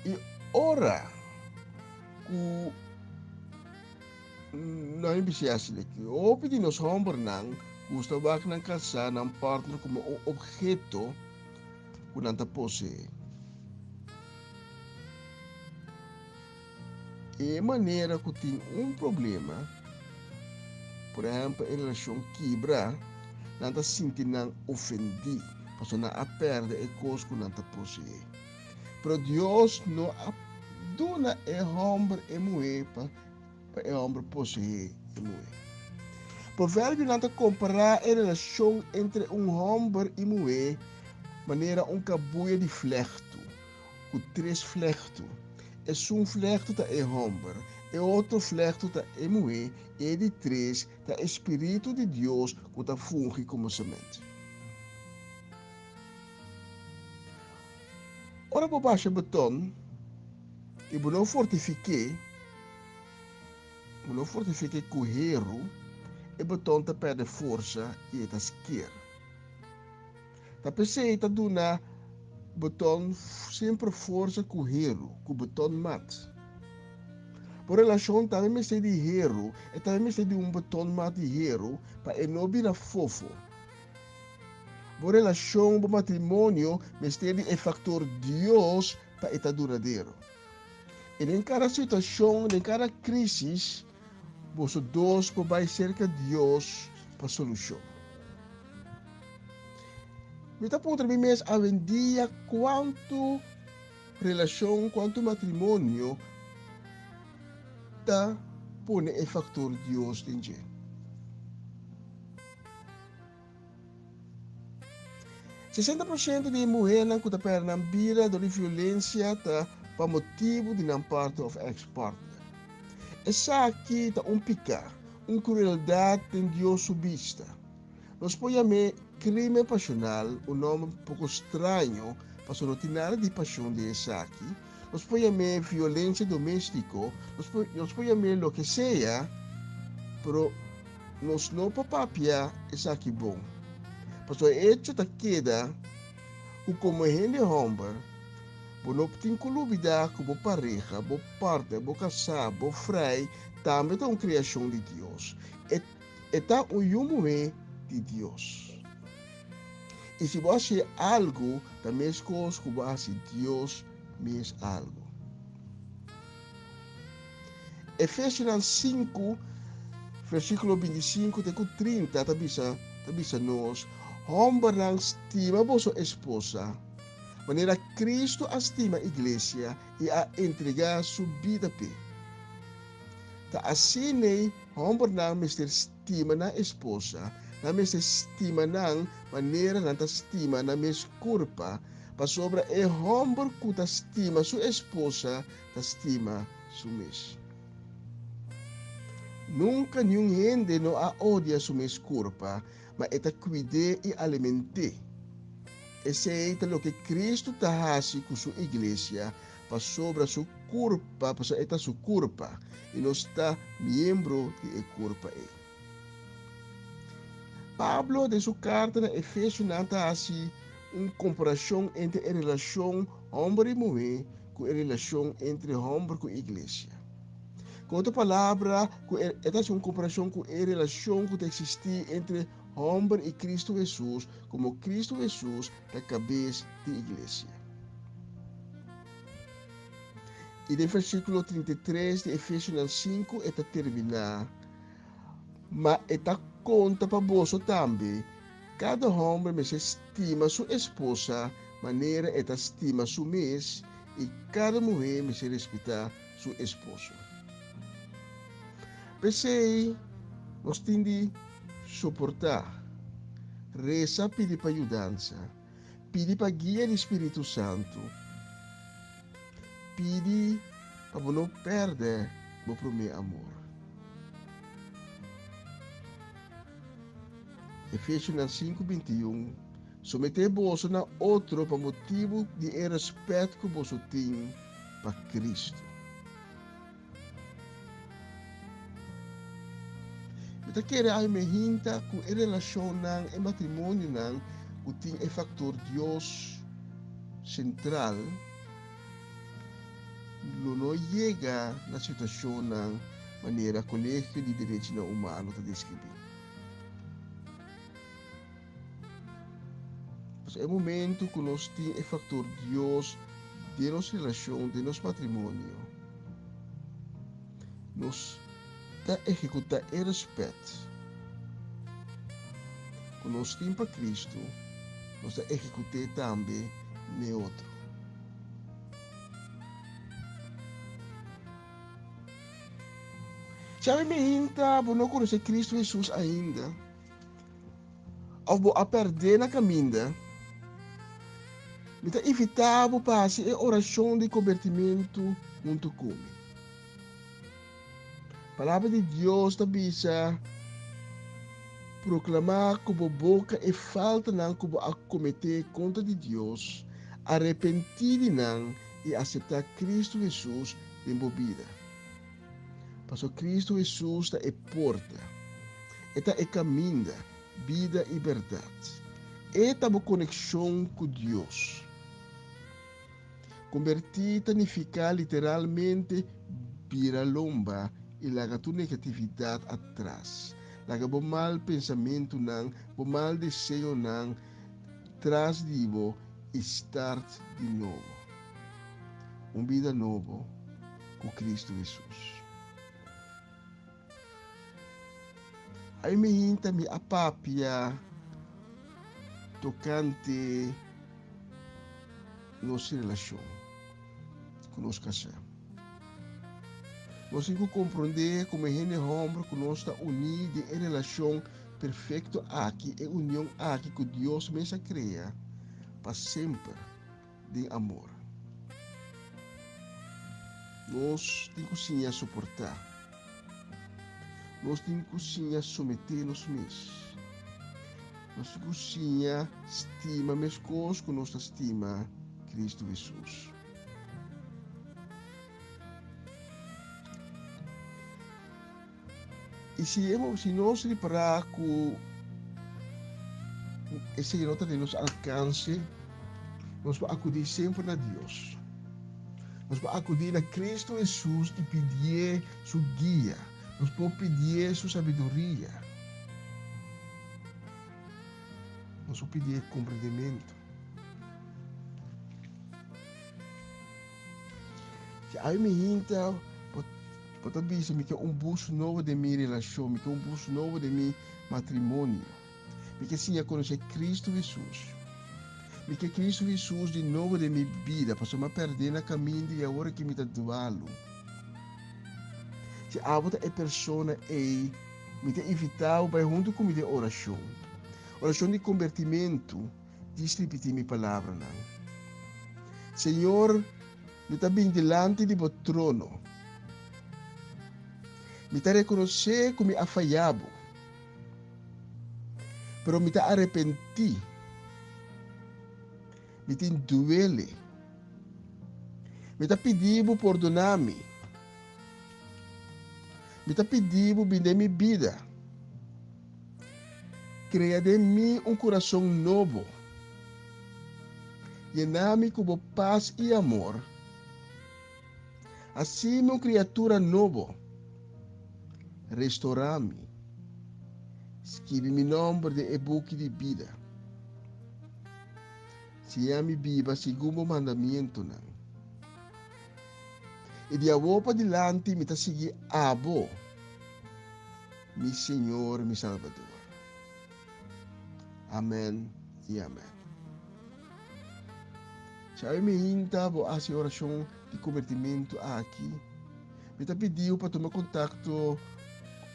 Speaker 9: E ora que não é assim que o pedi nos homens não gusta bak ng casa ng partner como objeto que não possui. E maneira que tem problema, por exemplo, em relação quebra, não está sentindo ofendido, porque não a perde e coisa que não está possuir. Pero Deus não dona é homem e mulher para é homem possuir e mulher. Provérbio não está comparar a relação entre homem e mulher, maneira cabuia de flechto, com três flechtos. É flechto tá é homem, e outro flechto tá é mulher, e de três tá Espírito de Deus que está funge como semente. Ora, por baixo beton, e não fortifique com hero, e beton tá perde força e tá esquer. Tá pensei tá duna beton sempre força com hero, com beton mat. Por relação também me sei de hero, e também me sei de beton mat de hero, para não vira fofo. Por relação do matrimônio, me sei de factor Deus para estar duradouro. E em cada situação, em cada crise, você dois vai cerca de Deus para solução. Me está pondo também mais a vendia quanto relação, quanto matrimônio está põe o factor Deus dentro. % de mulheres que estão perdendo de violência para motivo de não parte of ex-partner. Essa aqui está picar, crueldade em Deus subista. Nós podemos crime passional, nome pouco estranho, para não ter de paixão de essa aqui. Nós podemos violência doméstica, nós podemos o que seja, pero nós não papapia essa aqui bom. Porque o hecho da queda, como gente homem, não tem colubida como pareja, bo parte, bo casar, bo frei, também é uma criação de Deus. É mulher de Deus. E se você algo, também é coisa que você Deus mesmo algo. Efésios 5, versículo 25 até 30, está nós, homem não estima a sua esposa, maneira Cristo estima a igreja e a entregar sua vida para. Tá assim, homem não me estima na esposa, não me estima na maneira não estima na mesma culpa, para sobre é homem que estima sua esposa, estima sua mesma. Nunca nenhum gente não a odia sua mesma culpa, mas é cuidar e alimentar. Esse é o que Cristo está fazendo com sua igreja, para sobre a sua culpa, para esta sua culpa, e não está membro de culpa. Pablo, de sua carta na Efésios, está assim, uma comparação entre a relação homem e mulher com a relação entre homem e a igreja. Com outra palavra, esta é uma comparação com a relação que existe entre homem e Cristo Jesus, como Cristo Jesus é a cabeça da igreja. E no versículo 33 de Efésios 5, está terminar. Mas está conta para você também. Cada homem me estima sua esposa, maneira está estima sua mês, e cada mulher me respeita seu esposo. Pensei, nós temos de suportar, reza, pedir para ajudança, pedir para guia do Espírito Santo, pedir para não perder o primeiro amor. Efésios 5:21. Someter você na outro para motivo de respeito que você tem para Cristo. Então, quero me hinta com a relação e matrimônio que tem o factor Deus central, não chega na situação na maneira colégio de direitos humanos está descrever. É o momento que nós temos o factor Deus de nossa relação, de nosso matrimônio. nós está executar e respeito. Quando nós temos para Cristo, nós está executar também no outro. Sabe me ainda, você não conhece Cristo Jesus ainda, ou você a perder na caminho, então evitar você passe a oração de convertimento junto comigo. A palavra de Deus está bisa proclamar que a boca e falta não que a cometer contra de Deus, arrepentir não e aceitar Cristo Jesus em sua vida. Porque Cristo Jesus é porta, é caminho, vida e verdade. É a conexão com Deus. Convertir significa literalmente virar lomba e largar tua negatividade atrás. Largar o mal pensamento não, o mal desejo não, traz de você e start de novo. Uma vida nova com Cristo Jesus. Aí me hinta me apapia tocante nossa relação conosco casamos. Nós temos que compreender como é que homem que nós está unido em relação perfeita aqui, em união aqui que Deus mesmo cria para sempre de amor. Nós temos que suportar. Nós temos que submeter-nos mesmos. Nós temos que estimar as coisas que nós estima Cristo Jesus. E se nós reparar que esse nota de nosso alcance, nós vamos acudir sempre a Deus. Nós vamos acudir a Cristo Jesus e pedir sua guia. Nós podemos pedir sua sabedoria. Nós vamos pedir compreendimento. Se aí me hinta, pode dizer que busto novo de minha relação, que busto novo de meu matrimônio. Que sim, eu conhecer Cristo Jesus. Que Cristo Jesus de novo de minha vida, para eu perder na caminho e agora que me está doando. Se a outra pessoa me tem evitado para junto com a oração. Oração de convertimento, distribuir minha palavra. Não. Senhor, me está bem delante de vosso trono. Me está reconhecer como me falhado. Pero me está arrepenti. Me está duele. Me está pedindo perdonar-me. Me está pedindo vender minha vida. Cria de mim coração novo. Llenar-me com paz e amor. Assim, uma criatura nova. Restaurar-me. Escreve meu nome de e-book de vida. Se eu me viva segundo o mandamento. Não. E de agora para diante, me está seguir abo. Mi Senhor, mi Salvador. Amém e amém. Se eu me hinta, vou fazer oração de convertimento aqui. Me está pedindo para tomar contato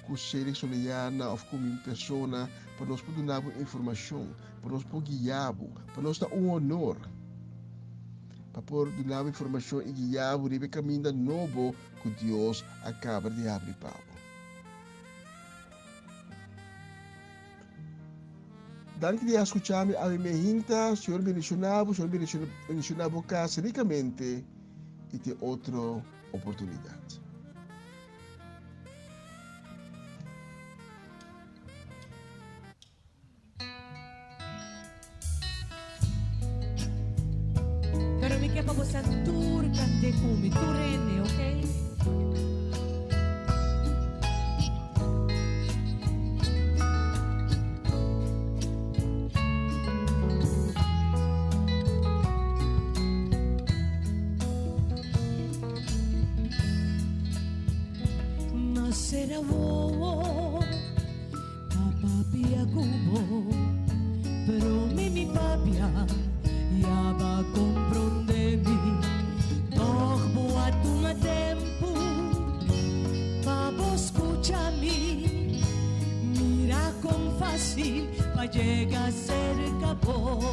Speaker 9: com o Serie Soliana ou com minha pessoa para nós poder dar informação, para nós poder guiar, para nós dar honor. Para poder dar informação e guiar o caminho novo que Deus acaba de abrir para nós. Danke de escuchar-me a minha hinta, Senhor bendicionado casa ricamente e ter outra oportunidade.
Speaker 7: Pero mi chiama você turca de cumi, turene, ok?
Speaker 2: era bobo, papapia cubo, pero mi papia ya va a comprender doch buat un tempo, pa escuchar-me, mira com fácil pa llegar cerca vos,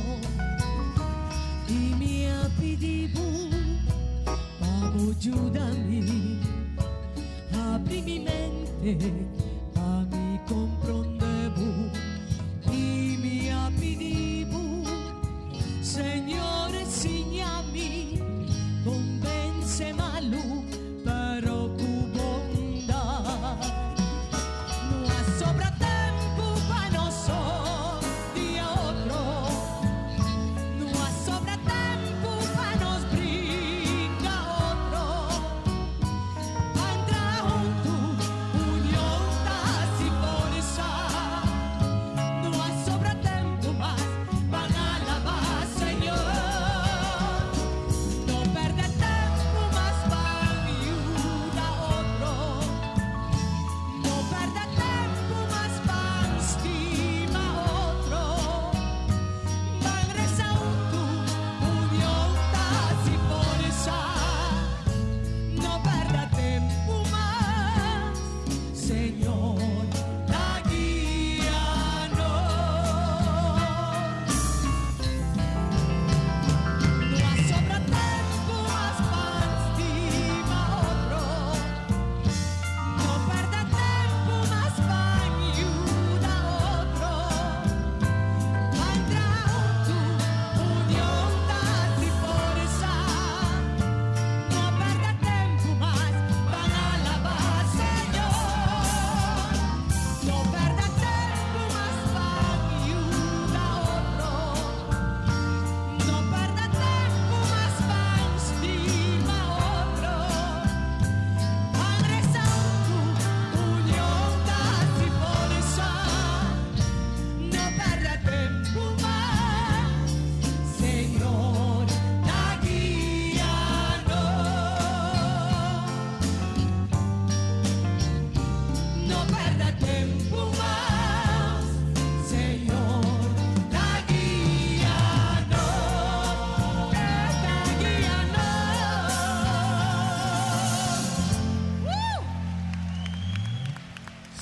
Speaker 2: y me ha pedido ayúdame, abri mi mente a mi comprender y me ha pedido, Señor, enséñame, convence malo, pero tu bondad no ha sobra tiempo para nosotros y a otro, no ha sobra tiempo para nos brinca otro.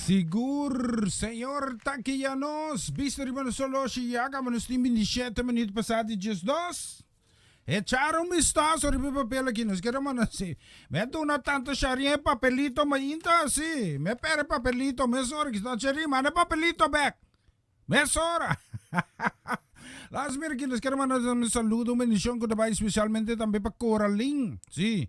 Speaker 3: Sigur, Senhor Taquianos, visto rimano solo siyaga manos tim 27 minutos passati just dos. E charon mi sta so ribe papel aqui nos quero mano si. Me tu na tanto charinha papelito ma inta si. Me pere papelito, me sora que está cheri, mane papelito back. Me sora. Las mira que nos quero mano un saludo, bendición que te especialmente também para Coraline. Si.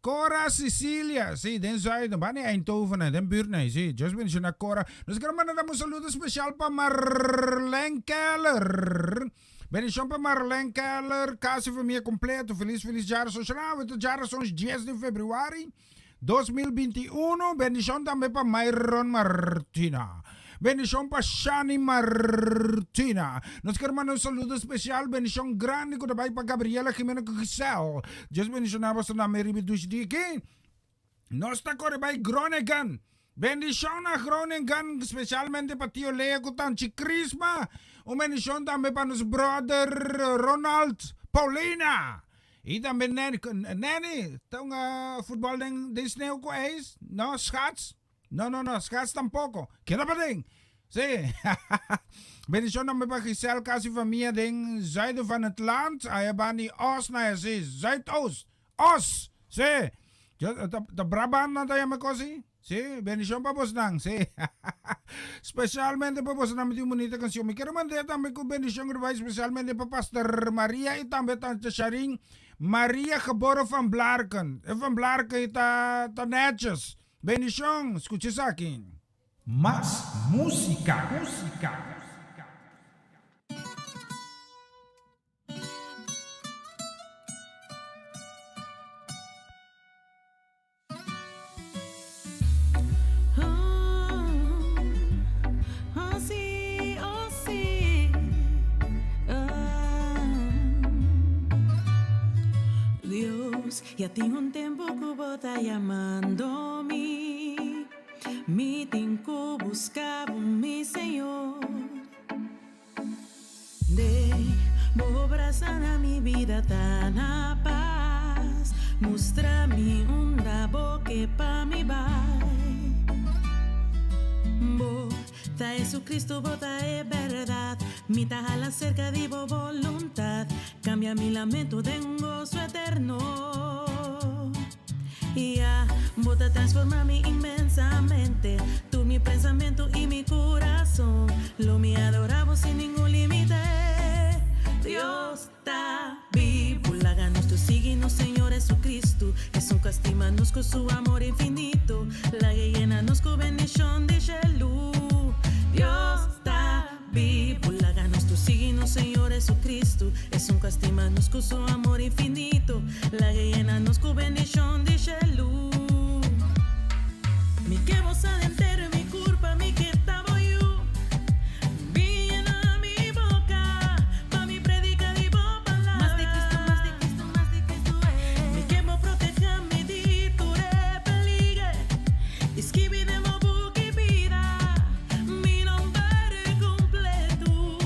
Speaker 3: Cora Sicilia, sí, den zuiden, bani Eindhoven, den buurt, nee, sí, just ben je naar Cora. Dus ik ga een saludo speciaal para Marlene Keller. Bendición para Marlene Keller, casi familia completo, feliz jaar social, het jaar is ons 10 de februari 2021. Bendición también para Myron Martina. Bendición para Shani Martina. Nos queremos un saludo especial. Bendición grande que daarbij para Gabriela Jimena Giselle. Just bendicionamos a Mary Bedushdiki. Nos está bij Groningen. Bendición a Groningen, especialmente para Tio Lea Kutanchi Crisma. Un bendición también para nuestro brother Ronald Paulina. Y también Nanny, ¿tengo fútbol de sneeuw ko ijs? No, schats? No, schats tampoco. ¿Qué ding? Sí. Bendición dan bij Giselle, casi familia den zuiden van het land. Ayabani Os, nou ja, Zuidoost. Os, sí. De Brabant, dat je me kosi? Sí, bendición para vos, sí. Especialmente para vos, met die bonita canción. Me quiero mandar también con bendición, especialmente para Pastor Maria y también Tante Sharing. Maria, geboren van Blarken. En van Blarken está netjes. Bendición, escuches aquí. Más música.
Speaker 7: Ya tengo un tiempo que vos está llamando-me. mi tiempo buscaba mi Señor. Debo abrazar a mi vida tan a paz, mostrar-me boque pa mi bai. Bota Jesucristo, bota é verdad, mi tajala cerca de bo voluntad, cambia mi lamento de un gozo eterno. Bota transforma-me inmensamente, tú mi pensamiento y mi corazón, lo me adoramos sin ningún límite. Dios está vivo, láganos tu signos, Señor Jesucristo, estima-nos con su amor infinito, la llena-nos con bendición de luz. Dios está vivo, láganos tu signos, Señor Jesucristo, estima-nos con su amor infinito, la llena-nos con bendición de luz. Mi que vos adentero, mi culpa, mi que estaba yo. Viena mi boca, pa' mi predica de bo palabra. Más de Cristo, más de Cristo, más de Cristo es. Mi que vos proteja mi di tu repeligue. Esquive de mo buque vida. Mi nombre completo.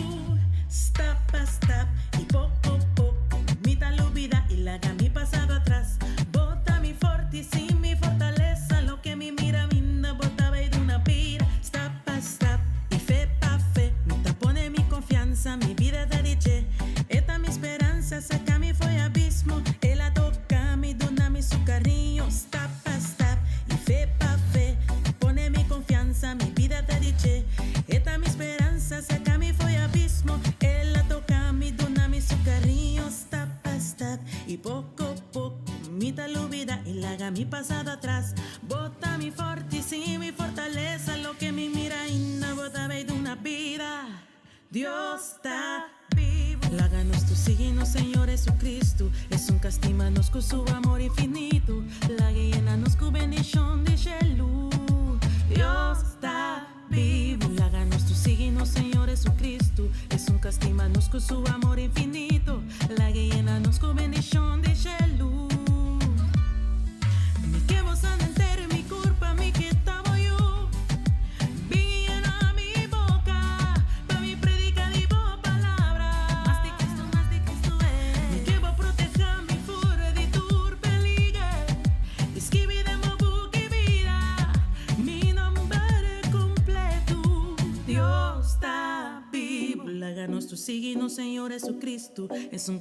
Speaker 7: Stop, y poco, mi tal vida y la mi pasado atrás. Bota mi forte sin mi fortaleza, lo que mi mira minda botaba de una pira. Stop, y fe pa fe, mi tapone mi confianza, mi vida te dice. Esta mi esperanza, saca mi fue abismo, él la toca mi dona mi su cariño. Stop, y fe pa fe, pone mi confianza, mi vida te dice. Esta mi esperanza, saca mi fue abismo, él la toca mi dona mi su cariño. Stop, y poco a poco mi tal vida y la haga mi pasado atrás. Bota mi forte y mi fortaleza, lo que mi mira y no bota de una vida. Dios está vivo. Láganos tu signo, Señor Jesucristo, castímanos con su amor infinito, la llenanos con bendición de luz. Dios está vivo. Láganos tu signo, Señor Jesucristo, castímanos con su amor infinito, la llenanos con bendición de luz. Mi que vos entero, mi culpa, mi que estaba yo. Viena mi boca, pa' mi predica de bo palabra. Más de Cristo es. Mi que vos proteja mi fuera de tu peligre. Esquive de mo buque vida, mi nombre completo. Dios está vivo. Láganos tu signo, Señor Jesucristo,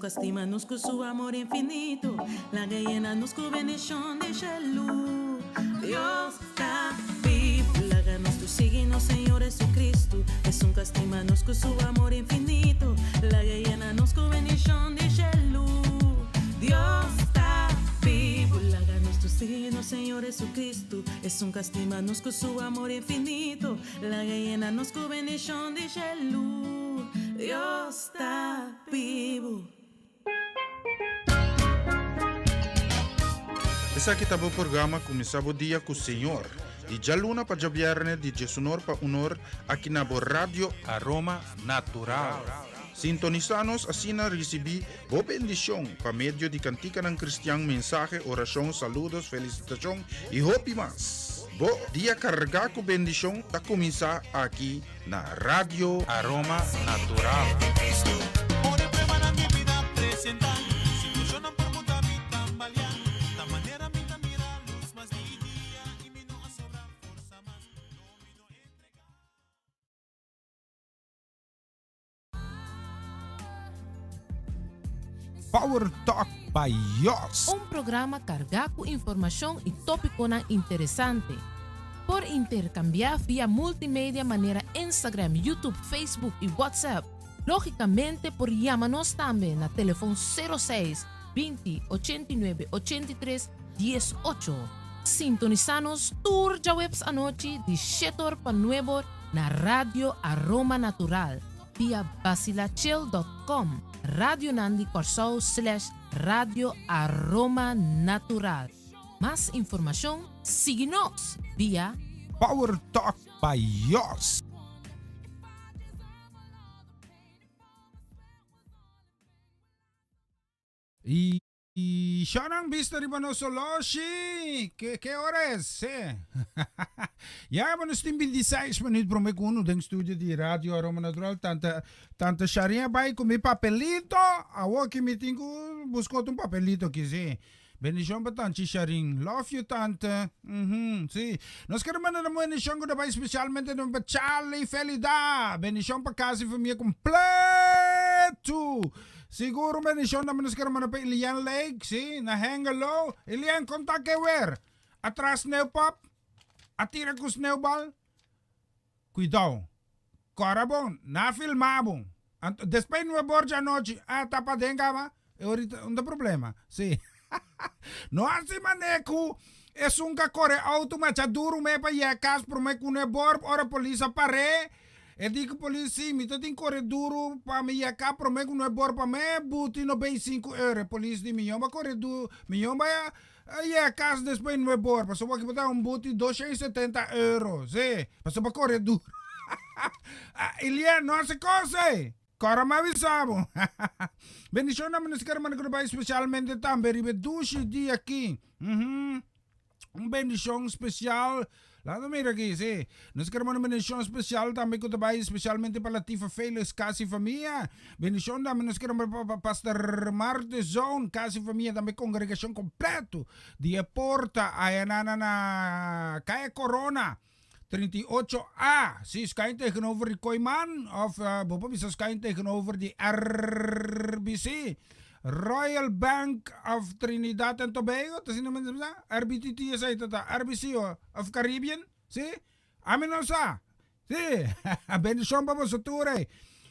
Speaker 7: castímanos con su amor infinito, la que llenanos con bendición de luz. Dios está vivo. Láganos tu signo, Señor Jesucristo, castímanos con su amor infinito, la que llenanos con bendición de luz. Dios está vivo. Láganos tu signo, Señor Jesucristo, castímanos con su amor infinito, la que llenanos con bendición de luz. Dios está vivo.
Speaker 1: Essa aqui tá o programa Começava o Dia com o Senhor. E já luna para jabiarne de Jesunor para unor aqui na Rádio Aroma Natural. Sintonizanos asina recebi bo bendição para medio de cantica ng Cristian, mensaje, oração, saludos, felicitação e hopi mas. Bo dia carga com bendição tá começar aqui na Rádio Aroma Natural.
Speaker 3: Power Talk by Yos.
Speaker 6: Un programa cargado con información y tópico interesante. Por intercambiar vía multimedia manera Instagram, YouTube, Facebook y WhatsApp. Lógicamente por llamarnos también a teléfono 06 20 89 83 18. Sintonizanos tour ya webs anoche de Shetor pa Nuevo na Radio Aroma Natural via basilachel.com. Radio Nandi Corsao / Radio Aroma Natural. Más información, síguenos vía
Speaker 3: Power Talk by Yos. siya ang vista rin no Soloshi. Que oras? Ya, manos tim 26 minutos pro me kuno deng studio di Radio Aroma Natural. Tanta sharia bay com mi papelito. Awo que me tengo busco un papelito que sí. Bendición pa tanti sharing. Love you tante. Sí. Nos queremos na mo bendición ko dabei especialmente no pa Charlie Felida. Bendición pa kasi família completo. Siguro bendición naman nos queremos na pa Ilian Lake, sí, na Hengelo. Ilian, contact que ver. Atrás Neupop. Atira com snowball. Cuidado. Corabon, na filmabon. Después no borja noche. Tapadenga ba? Ahorita, não dá problema. Sí. No assim maneco. Es un que corre auto, mas já duro me pa yekas, pro me kune borb, ora polícia pare. E dico polícia, mi to tin corre duro pa me yeka, pro me kune borb pa me, buti no bem 5 euro. Polícia di mi yomba corre duro, mi yomba yekas después no borb. Paso pa kipata un buti 270 euro, sí. Paso pa corre duro. Ilian, no hace cosa. Cora me avisamos. Bendición naman nos queremos na especialmente também ribe dushi di aqui. Un bendición especial. Laat me aqui, sí. Nos queremos una bendición especial também com trabalho especialmente para Latifa Félix, casi família. Bendición também nos queremos para Pastor Marte Zone, casi família, também congregação completo. Die Porta, ayanana na Kaya Corona. 38A. Si skyn tegenover die Koyman of bopo bisa skyn tegenover die RBC. Royal Bank of Trinidad and Tobago. Tas naman sa RBTT sa ito ta. RBC of Caribbean. Si? Amin na sa. Si. Bendición pa po sa ture.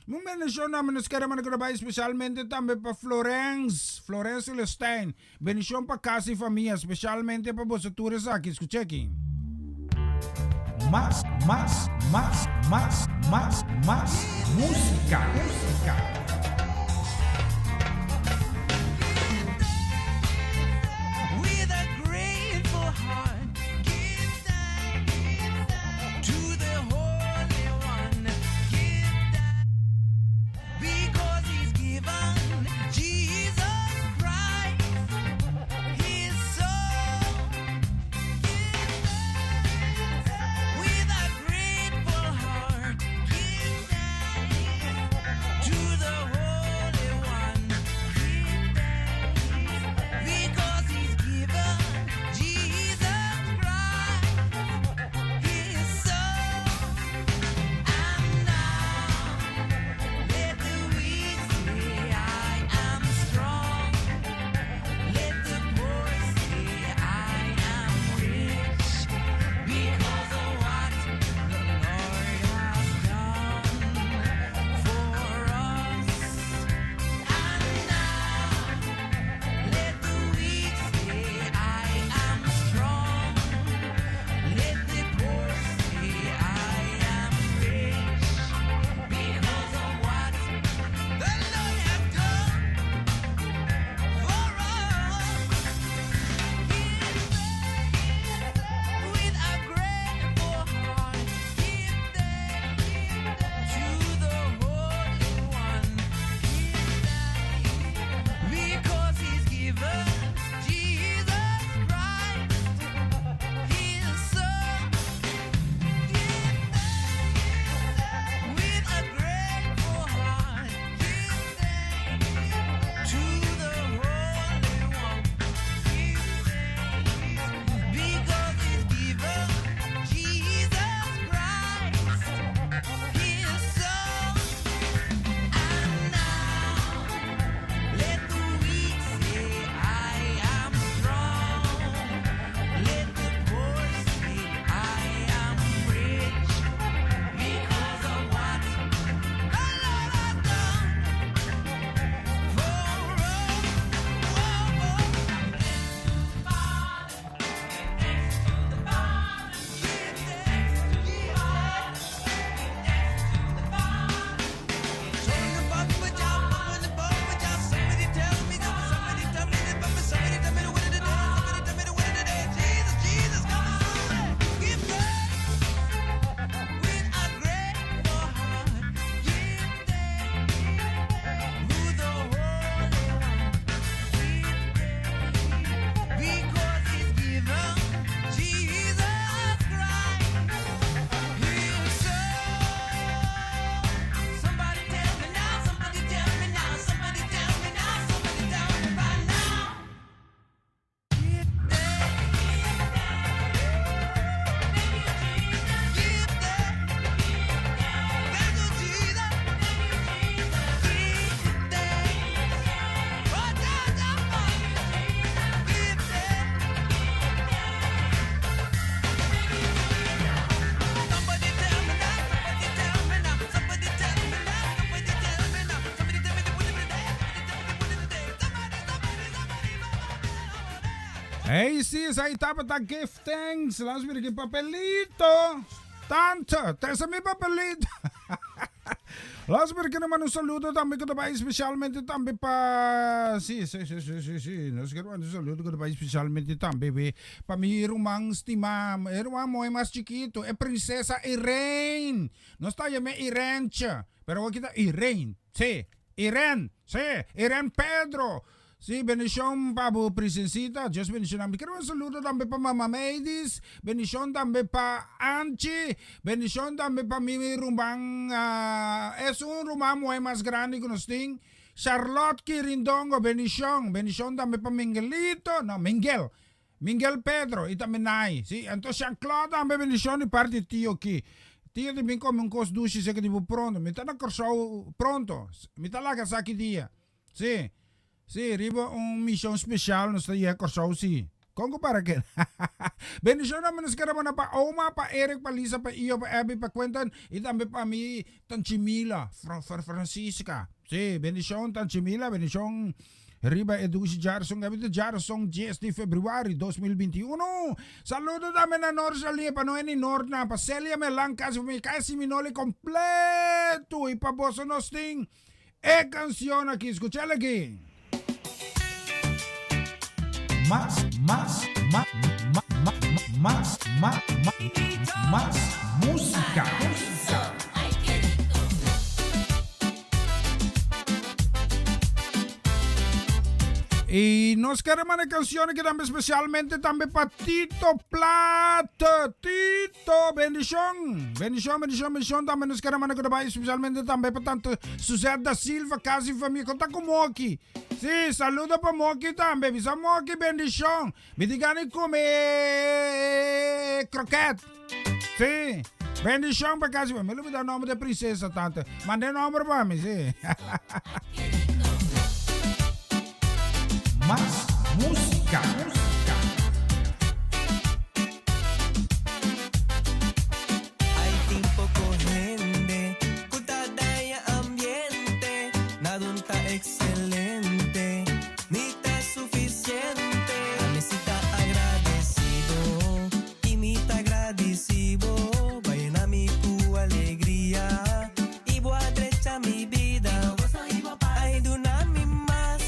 Speaker 3: Mung bendición namin nos kaya man nagkabay especialmente tambe pa Florence Celestine. Bendición pa kasi familia. Especialmente pa po sa ture sa akin. Escuchekin. Más música.
Speaker 2: With a grateful heart, give thanks to the Holy One. Give thanks because He's given Jesus Christ His soul. With a grateful heart, give thanks to the
Speaker 3: Hey sis, ahí está para giftings. Langsam wieder que papelito. Tante, tesa mi papelito. Langsam wieder que naman un saludo también que tayo especialmente también pa... Sí. Nos quiero un saludo que tayo especialmente también pa mi rumang stimam. Rumang mo mas chiquito. Princesa Irene. No está llamando Irencha. Pero wag kita Irene. Sí. Irene. Sí. Irene Pedro. Sí, bendición para Princesita, Dios bendición también. Quiero un saludo también para Mama Maidis, bendición también para Anchi, bendición también para mi rumbang, es un rumbang muy más grande que nos ting. Charlotte Quirindongo, bendición también para Miguel Pedro, y también Nay, sí. Entonces Jean-Claude también bendición de parte de tío aquí. Tío también come un cos dushi, sé que tipo pronto, me está na corso pronto, me está la casa aquí día, sí. Sí, riba un misión especial nos está corso sí. Congo para que. Bendición naman nos karaman pa Oma, pa Eric, pa Lisa, pa Iyo, pa Abby, pa Quentin, y también pa mi Tanchimila, Francisca. Sí, bendición Tanchimila, bendición Riba Edusi Jarson, Gabito Jarson, 10 de Februari 2021. Saludo también a Norsalia, pa Noeni Norna, pa Celia Melancas, casi minole completo, y pa Boso Nosting. Canción aquí, escuchala aquí. Más música. Y nos queremos una canción que también especialmente también para Tito Plata. Tito, bendición. También nos queremos una que especialmente también para tanto Suzette da Silva, casi familia. Conta con Moki. Sí, saludo para Moki también. Bisa Moki, bendición. Me digan comer croquete. Sí. Bendición para casi. Me lo voy a dar el nombre de princesa, tante. Mande el nombre para mí, sí. Más música.
Speaker 10: Hay tiempo corriente, cutada y ambiente, nada está excelente, ni está suficiente. Me está agradecido y me está agradecido, vayan a mi tu alegría y voy a derecha mi vida. Ay, de una mi más.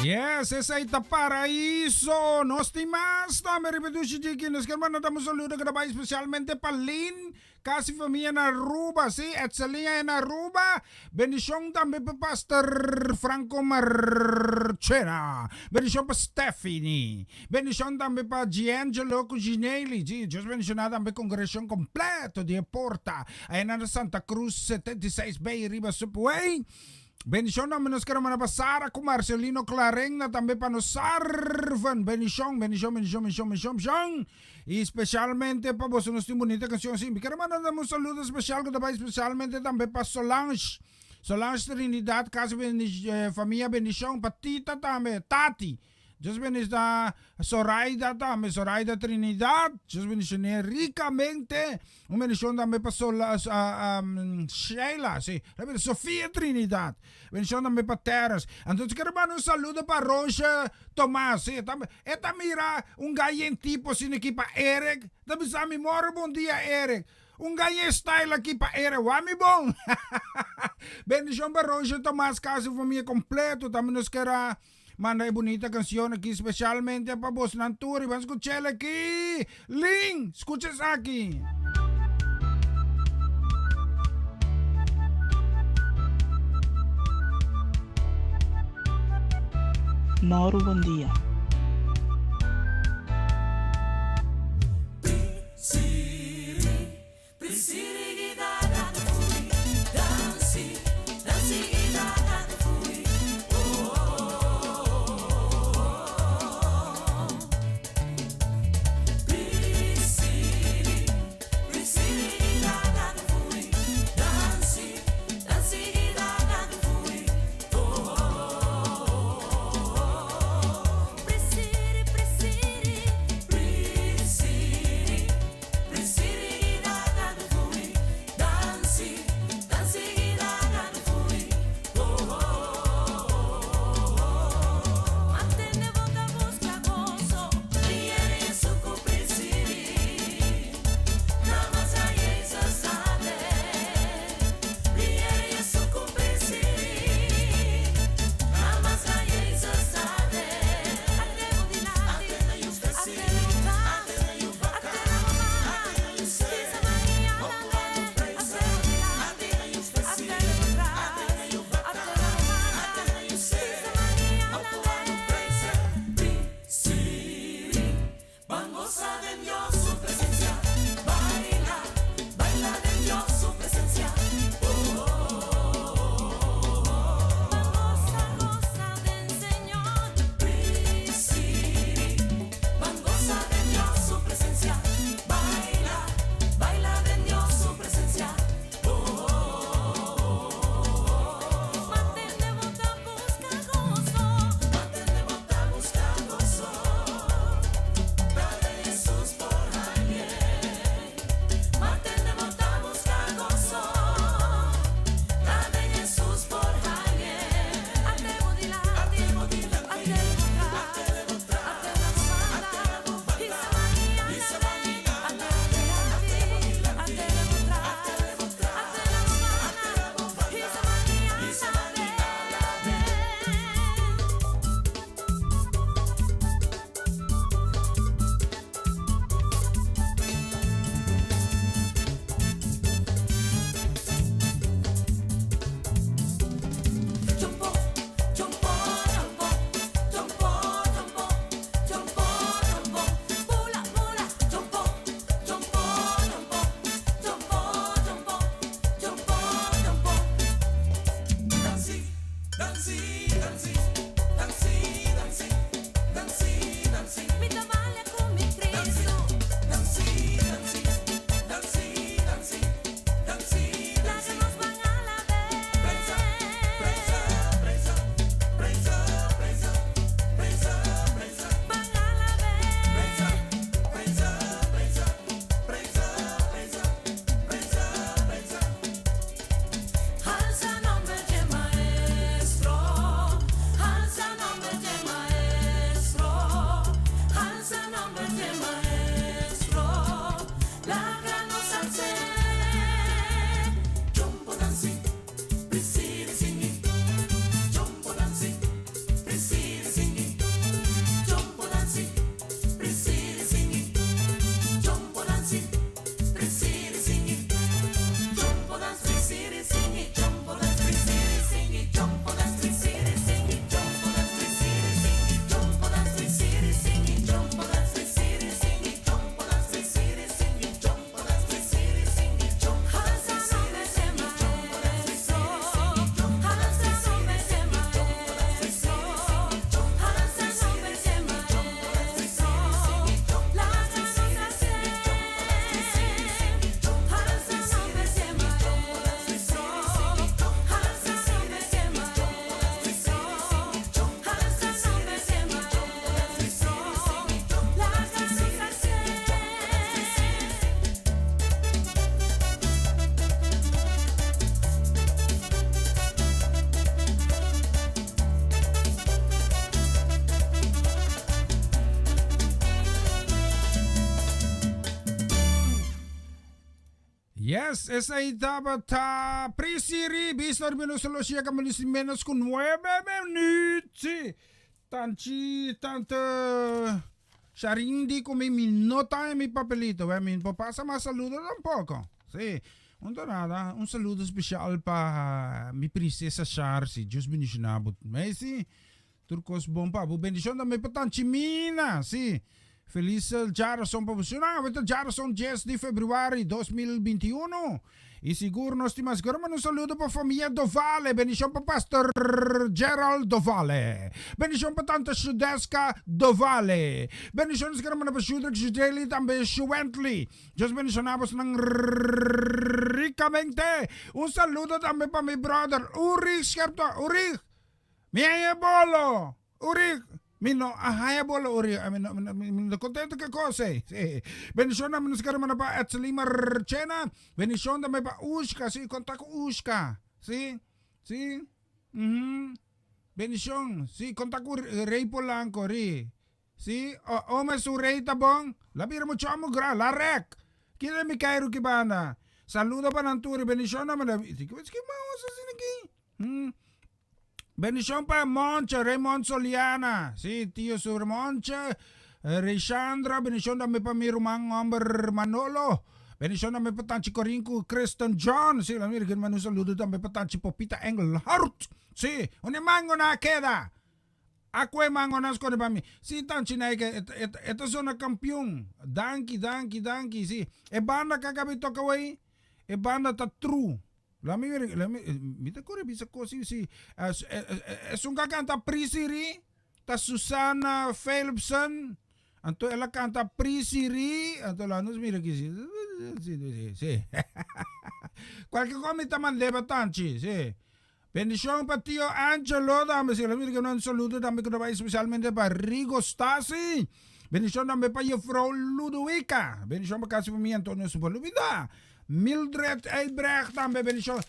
Speaker 3: Yes, esa ita paraíso. Nos timas, também repetusi de nos que mandamos saludo que especialmente para Lynn, casi família na Aruba, sim, Etzelinha na Aruba. Bendição também para Pastor Franco Marchena. Bendição para Stephanie. Bendição também para Giangelo Cuginelli. Deus bendicionar também a congregação completa de Porta. Aí na Santa Cruz 76B, Riba Subway. Bendición namin nos karon na Sara ko Marcelino Clareng na tambe pa nos sarvan. Bendición. Y especialmente pa vos nos bonita canción sin. Karon man damos saludo especial ko dabei especialmente tambe pa Solange Trinidad, casi familia bendición pa tita tambe Tati. Dios bendiga Zoraida tambe, Zoraida Trinidad. Dios bendiga ricamente. Un bendición también para Sheila, sí. Sofía Trinidad. Bendición también para Teres. Entonces quiero mandar un saludo para Rocha Tomás, sí. Esta mira un gallen tipo sin aquí para Eric. También sa mi moro, buen día Eric. Un gallen style aquí para Eric. Wami bon. Bendición para Rocha Tomás, casi familia completo. También nos quiera manda bonita canción aquí especialmente para vos Nanturi. Vamos a escuchar aquí. Ling, escuches aquí.
Speaker 11: Mauro, bom dia.
Speaker 3: Yes, esa etapa ta Prisiri, Bistor Minusolosia Kamalisi menos con 9 minuti. Tanchi, tanta Sharindi come mi nota e mi papelito. Mi papà ma saludo tampoco. Sì. Nada, un saludo special para mi princesa Charsi, just bendicionado. Mas sim, turcos bom pa, bendição também para Tanchimina, sim. Feliz Jarason para você, não, então Jarason 10 de fevereiro 2021. E seguro nós temos agora um saludo para a família Dovale, bendição para pastor Gerald Dovale, bendição para tanta Sudeska Dovale, bendição agora para Shudrik Judeli também Shuently, just bendicionamos ng ricamente. Un saludo também para meu brother Uri Scherpto, Uri, minha bolo, Uri. Mino, ahaya bolo uri, mino contento che cose. Sì. Benedizione namin sekarang mana pa at Salima Rchena. Benedizione namin pa Ushka, si kontak Ushka. Si? Si? Benedizione, si kontak Rey Polanco, ri. Si? O me su Rey tabong. Labira mo chamo gra, la rek. Kila mi kairo kibana. Saludo pa nanturi, benedizione namin. Sige, mao sa sinigi. Bendición para Moncha, Raymond Soliana, sí, tío sobre Moncha, Rishandra, bendición también para mi rumang hombre Manolo, bendición también para Tanchi Corinco, Kristen John, sí, la mira que un saludo también para Tanchi Popita Engelhardt, sí, un mango na queda, aquel mango nas con para mí, sí, Tanchi na que esta es una campeón, danki, sí, e banda kakabito kawai, e banda ta true. Mita kore bisa kosi si es un canta Prisiri ta Susana Philipson anto ela canta Prisiri anto la nos mira que sí qualche comita mandeva tanci sì benedizione para tio Angelo dame si la mira que un saludo dame que va especialmente para Rigo Stasi benedizione dame para io Frau Ludovica benedizione para casi para mi Antonio Subalubida Mildred Eibrecht dan ben zo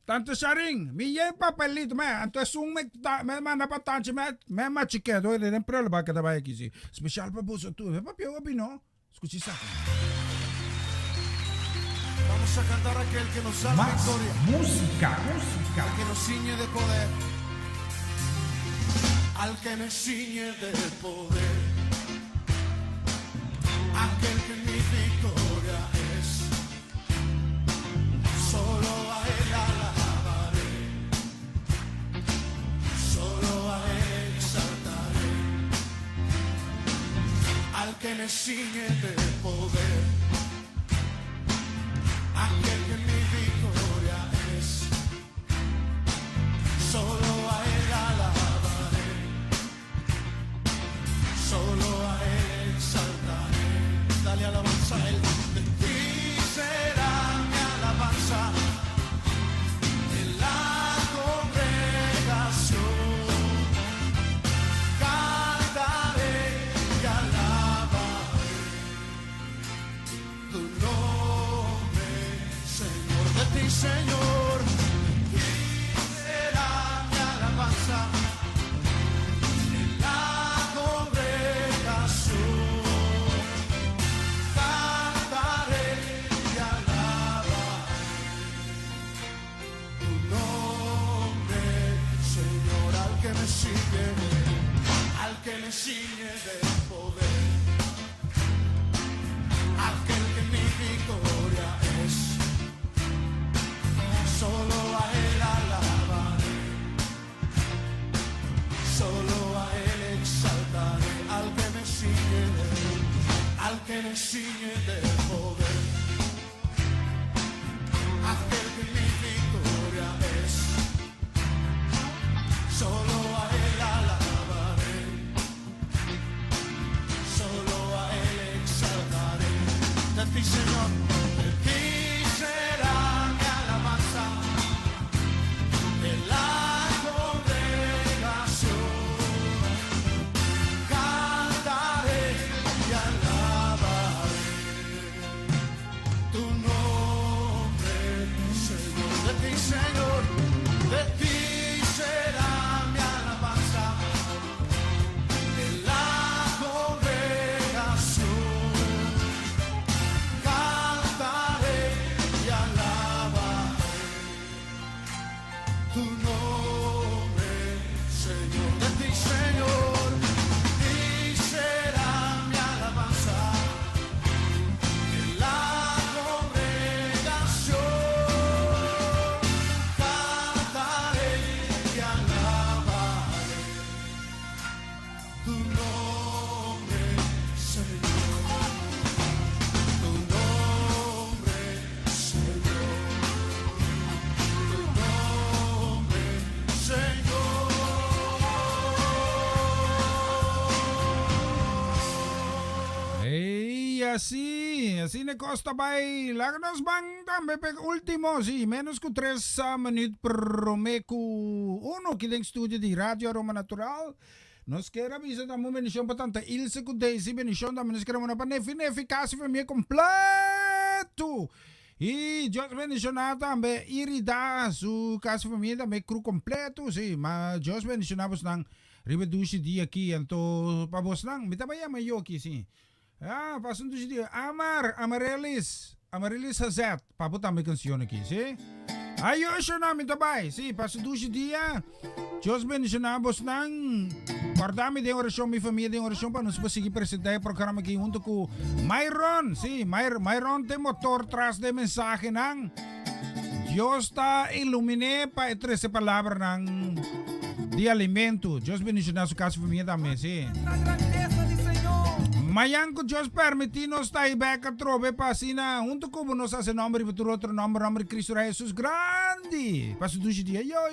Speaker 3: tante Sharing mi ye papelito me anto sung me mana pa tante me ma chiquedo e nem problema que tava aqui special para você tu é papel opino escuchi sa
Speaker 5: Vamos a cantar aquel que nos da
Speaker 3: más
Speaker 5: victoria,
Speaker 3: música
Speaker 5: al que nos ciñe de poder, al que me ciñe de poder, aquel que mi victoria es, solo a él alabaré, solo a él exaltaré, al que me ciñe de poder, aquel que mi victoria es, solo a él alabaré, solo a él exaltaré. Dale alabanza a él, de ti será mi alabanza en la congregación. Cantaré y alabaré tu nombre, Señor, de ti, Señor, y será mi alabanza en la congregación. Cantaré y alabaré tu nombre, Señor, al que me ciñe de poder, aquel que mi victoria es, solo a él alabaré, solo a él exaltaré, al que me ciñe de poder, aquel que mi victoria es, solo a él alabaré, solo a él exaltaré. De ti, Señor, de ti será mi alabanza en la congregación. Cantaré y alabaré
Speaker 3: sí, así ne costa bay. Lagnos bang tambe pe último, sí, menos que 3 minutos per meku uno kideng studio di Radio Roma Natural. Nos queda bisa da bendición pa tanta ilse ku Daisy bendición da menos queremos na pa eficácia família completo. E Deus bendicionar também irida su casa família também cru completo, sim, mas Deus bendicionamos nang ribedushi dia aqui, então pa bos nang mitabaya mayoki sim. Ah, pasun tu dia Amarilis Hazet, papo também canção aqui, sim. Ayos na mitabay, sim, pasun tu dia. Deus bendicionamos nang guardami de oração minha família de oração para nos conseguir apresentar o programa aqui junto com Myron, sim, Myron tem motor tras de mensagem nang Deus está ilumine para essa palavra nang de alimento. Deus bendicionar sua casa família também, sim. Mayang ko Diyos permitinos tayo beka trobe pa sina junto ko bunos sa nombre betul otro nombre Cristo Jesus grande. Pasu dia yo.